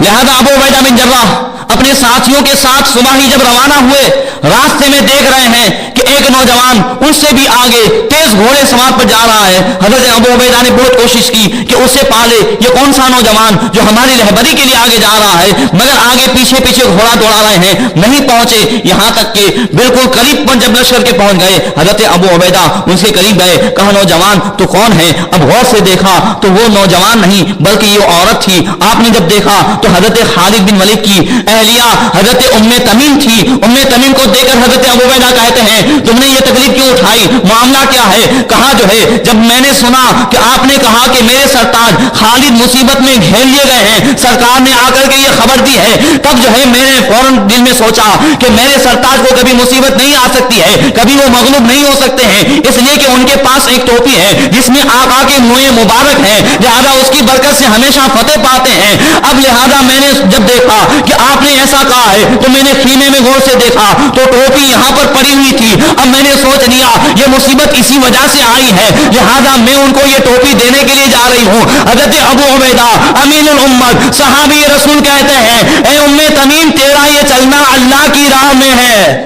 لہذا ابو عبیدہ بن جراح اپنے ساتھیوں کے ساتھ صبح ہی جب روانہ ہوئے, راستے میں دیکھ رہے ہیں کہ ایک نوجوان ان سے بھی آگے تیز گھوڑے سوار پر جا رہا ہے. حضرت ابو عبیدہ نے بہت کوشش کی کہ اسے پالے, یہ کون سا نوجوان جو ہماری رہبری کے لیے آگے جا رہا ہے, مگر آگے پیچھے پیچھے گھوڑا دوڑا رہے ہیں, نہیں پہنچے. یہاں تک کہ بالکل قریب پر جب لشکر کے پہنچ گئے, حضرت ابو عبیدہ ان سے قریب گئے, کہا نوجوان تو کون ہے؟ اب غور سے دیکھا تو وہ نوجوان نہیں بلکہ یہ عورت تھی. آپ نے جب دیکھا تو حضرت خالد بن ولید کی اہلیہ حضرت ام تمیم تھی. ام تمیم کو دیکھ کر حضرت ابو عبیدہ کہتے ہیں تم نے یہ تکلیف کیوں اٹھائی, معاملہ کیا ہے؟ کہا جو ہے جب میں نے سنا کہ آپ نے کہا کہ میرے سرتاج خالد مصیبت میں گھیر لیے گئے ہیں, سرکار نے آ کر کے یہ خبر دی ہے, تب جو ہے میں نے فوراً دل میں سوچا کہ میرے سرتاج کو کبھی مصیبت نہیں آ سکتی ہے, کبھی وہ مغلوب نہیں ہو سکتے ہیں, اس لیے کہ ان کے پاس ایک ٹوپی ہے جس میں آقا کے منہ مبارک ہے, لہذا اس کی برکت سے ہمیشہ فتح پاتے ہیں. اب لہذا میں نے جب دیکھا کہ آپ نے ایسا کہا ہے تو میں نے خیمے میں غور سے دیکھا تو ٹوپی یہاں پر پڑی ہوئی تھی. اب میں نے سوچ لیا یہ مصیبت اسی وجہ سے آئی ہے, لہذا میں ان کو یہ ٹوپی دینے کے لیے جا رہی ہوں. حضرت ابو عبیدہ امین الامت صحابی رسول کہتے ہیں اے ام تمیم تیرا یہ چلنا اللہ کی راہ میں ہے.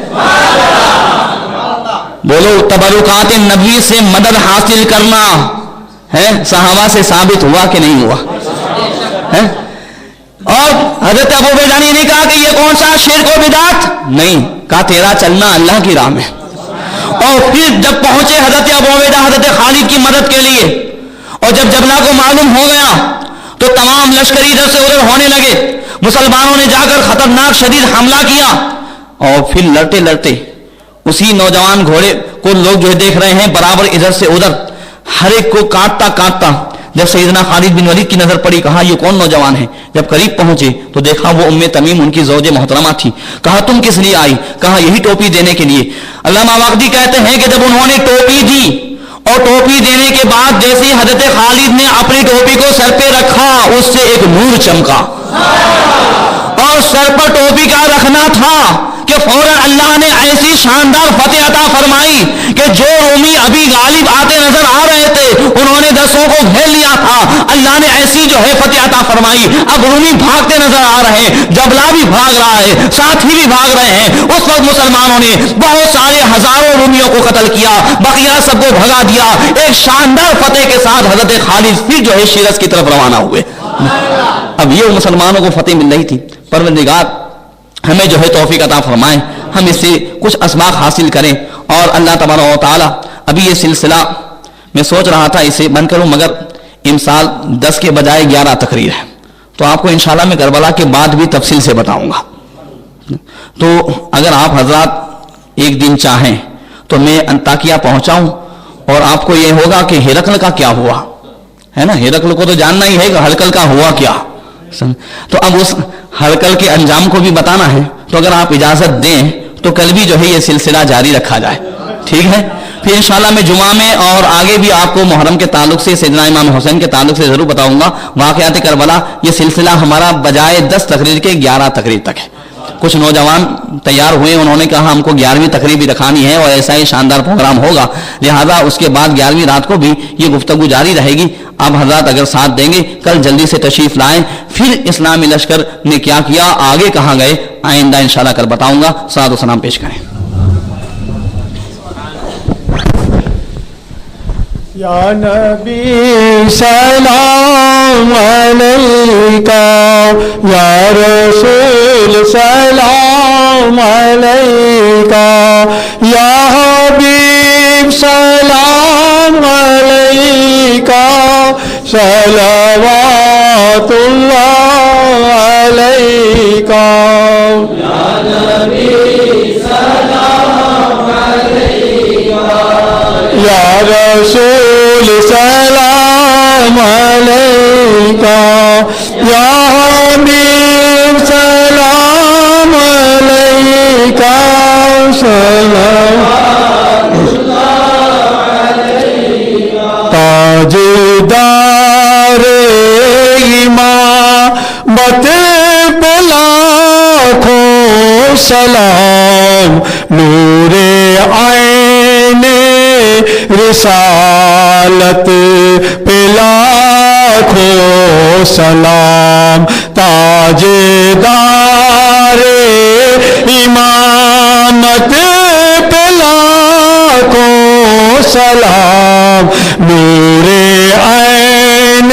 بولو تبرکات نبی سے مدد حاصل کرنا ہے صحابہ سے ثابت ہوا کہ نہیں ہوا ہے؟ اور حضرت ابو عبیدہ نے نہیں کہا کہ یہ کون سا شرک و بدعت, نہیں کہا تیرا چلنا اللہ کی راہ میں. اور پھر جب پہنچے حضرت ابو عبیدہ حضرت خالد کی مدد کے لیے, اور جب جبلہ کو معلوم ہو گیا تو تمام لشکری ادھر سے ادھر ہونے لگے. مسلمانوں نے جا کر خطرناک شدید حملہ کیا, اور پھر لڑتے لڑتے اسی نوجوان گھوڑے کو لوگ جو ہے دیکھ رہے ہیں برابر ادھر سے ادھر ہر ایک کو کاٹتا کاٹتا. جب سیدنا خالد بن ولید کی نظر پڑی, کہا یہ کون نوجوان ہے؟ جب قریب پہنچے تو دیکھا وہ ام تمیم ان کی زوج محترمہ تھی. کہا تم کس لیے آئی؟ کہا یہی ٹوپی دینے کے لیے. علامہ واقدی کہتے ہیں کہ جب انہوں نے ٹوپی دی اور ٹوپی دینے کے بعد جیسے حضرت خالد نے اپنی ٹوپی کو سر پہ رکھا اس سے ایک نور چمکا, اور سر پر ٹوپی کا رکھنا تھا کہ فوراً اللہ نے ایسی شاندار فتح عطا فرمائی کہ جو رومی ابھی غالب آتے نظر آ رہے تھے انہوں نے دسوں کو گھیر لیا تھا, اللہ نے ایسی جو ہے فتح عطا فرمائی. اب رومی بھاگتے نظر آ رہے ہیں, جبلہ بھی بھاگ رہا ہے, ساتھی بھی بھاگ رہے ہیں. اس وقت مسلمانوں نے بہت سارے ہزاروں رومیوں کو قتل کیا, بقیہ سب کو بھگا دیا. ایک شاندار فتح کے ساتھ حضرت خالد پھر جو ہے شیرز کی طرف روانہ ہوئے. اب یہ مسلمانوں کو فتح مل رہی تھی. پروردگار ہمیں جو ہے توفیق عطا فرمائیں, ہم اس سے کچھ اسباق حاصل کریں. اور اللہ تبارک و تعالی ابھی یہ سلسلہ میں سوچ رہا تھا اسے بند کروں, مگر امسال 10 کے بجائے 11 تقریر ہے, تو آپ کو انشاءاللہ میں کربلا کے بعد بھی تفصیل سے بتاؤں گا. تو اگر آپ حضرات ایک دن چاہیں تو میں انطاکیہ پہنچاؤں اور آپ کو یہ ہوگا کہ ہرقل کا کیا ہوا ہے نا, ہرقل کو تو جاننا ہی ہے کہ ہرقل کا ہوا کیا. تو اب اس ہرقل کے انجام کو بھی بتانا ہے, تو اگر آپ اجازت دیں تو کل بھی جو ہے یہ سلسلہ جاری رکھا جائے, ٹھیک ہے؟ پھر انشاءاللہ میں جمعہ میں اور آگے بھی آپ کو محرم کے تعلق سے سیدنا امام حسین کے تعلق سے ضرور بتاؤں گا. واقعات کربلا یہ سلسلہ ہمارا بجائے 10 تقریر کے 11 تقریر تک ہے. کچھ نوجوان تیار ہوئے, انہوں نے کہا ہم کو 11ویں تقریر بھی رکھانی ہے اور ایسا ہی شاندار پروگرام ہوگا, لہذا اس کے بعد 11ویں رات کو بھی یہ گفتگو جاری رہے گی. آپ حضرات اگر ساتھ دیں گے کل جلدی سے تشریف لائیں. پھر اسلامی لشکر نے کیا کیا, آگے کہاں گئے, آئندہ انشاءاللہ کل بتاؤں گا. صلوات و سلام پیش کریں. یا نبی سلام علیکہ, یا رسول سلام علیکہ, یا حبیب سلام علیکہ, صلوات اللہ علیکہ. یا نبی سلام علیکہ, یا رسول سلام علیکہ, یا حبیب سلام علیکہ, صلوات اللہ علیکہ. تاجدار امامت پہ لاکھوں سلام, نور عین رسالت پہ لاکھوں سلام تاجدار امامت پہ لاکھوں سلام نور عین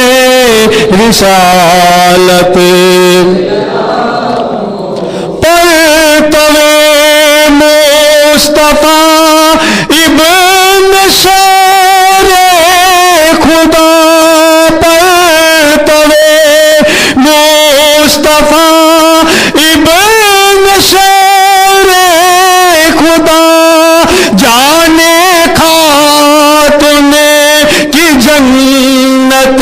رسالت مصطفیٰ ابن شیر خدا پرتو مصطفیٰ ابن شیر خدا جانے خاتون کی جنت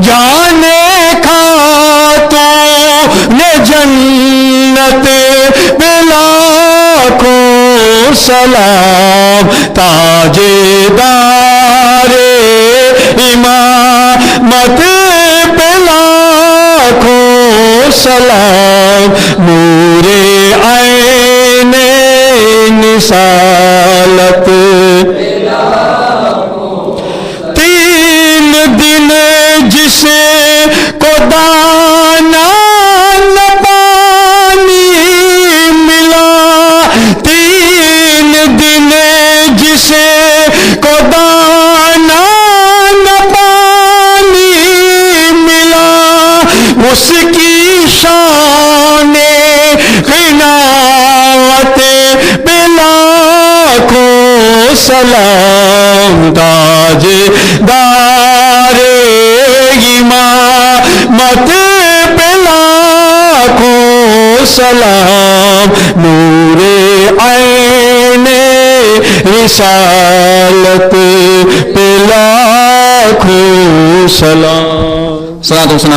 جانے خاتون جنت سلام تاجدار امامت پہ لاکھوں سلام نور عین رسالت تین دن جسے کو دانا نہ پانی ملا جسے کو دانا نہ پانی ملا اس کی شان قناعت پہ لاکھوں سلام تاجدار امامت پہ لاکھوں سلام نور عین رسالت پہ لاکھوں سلام.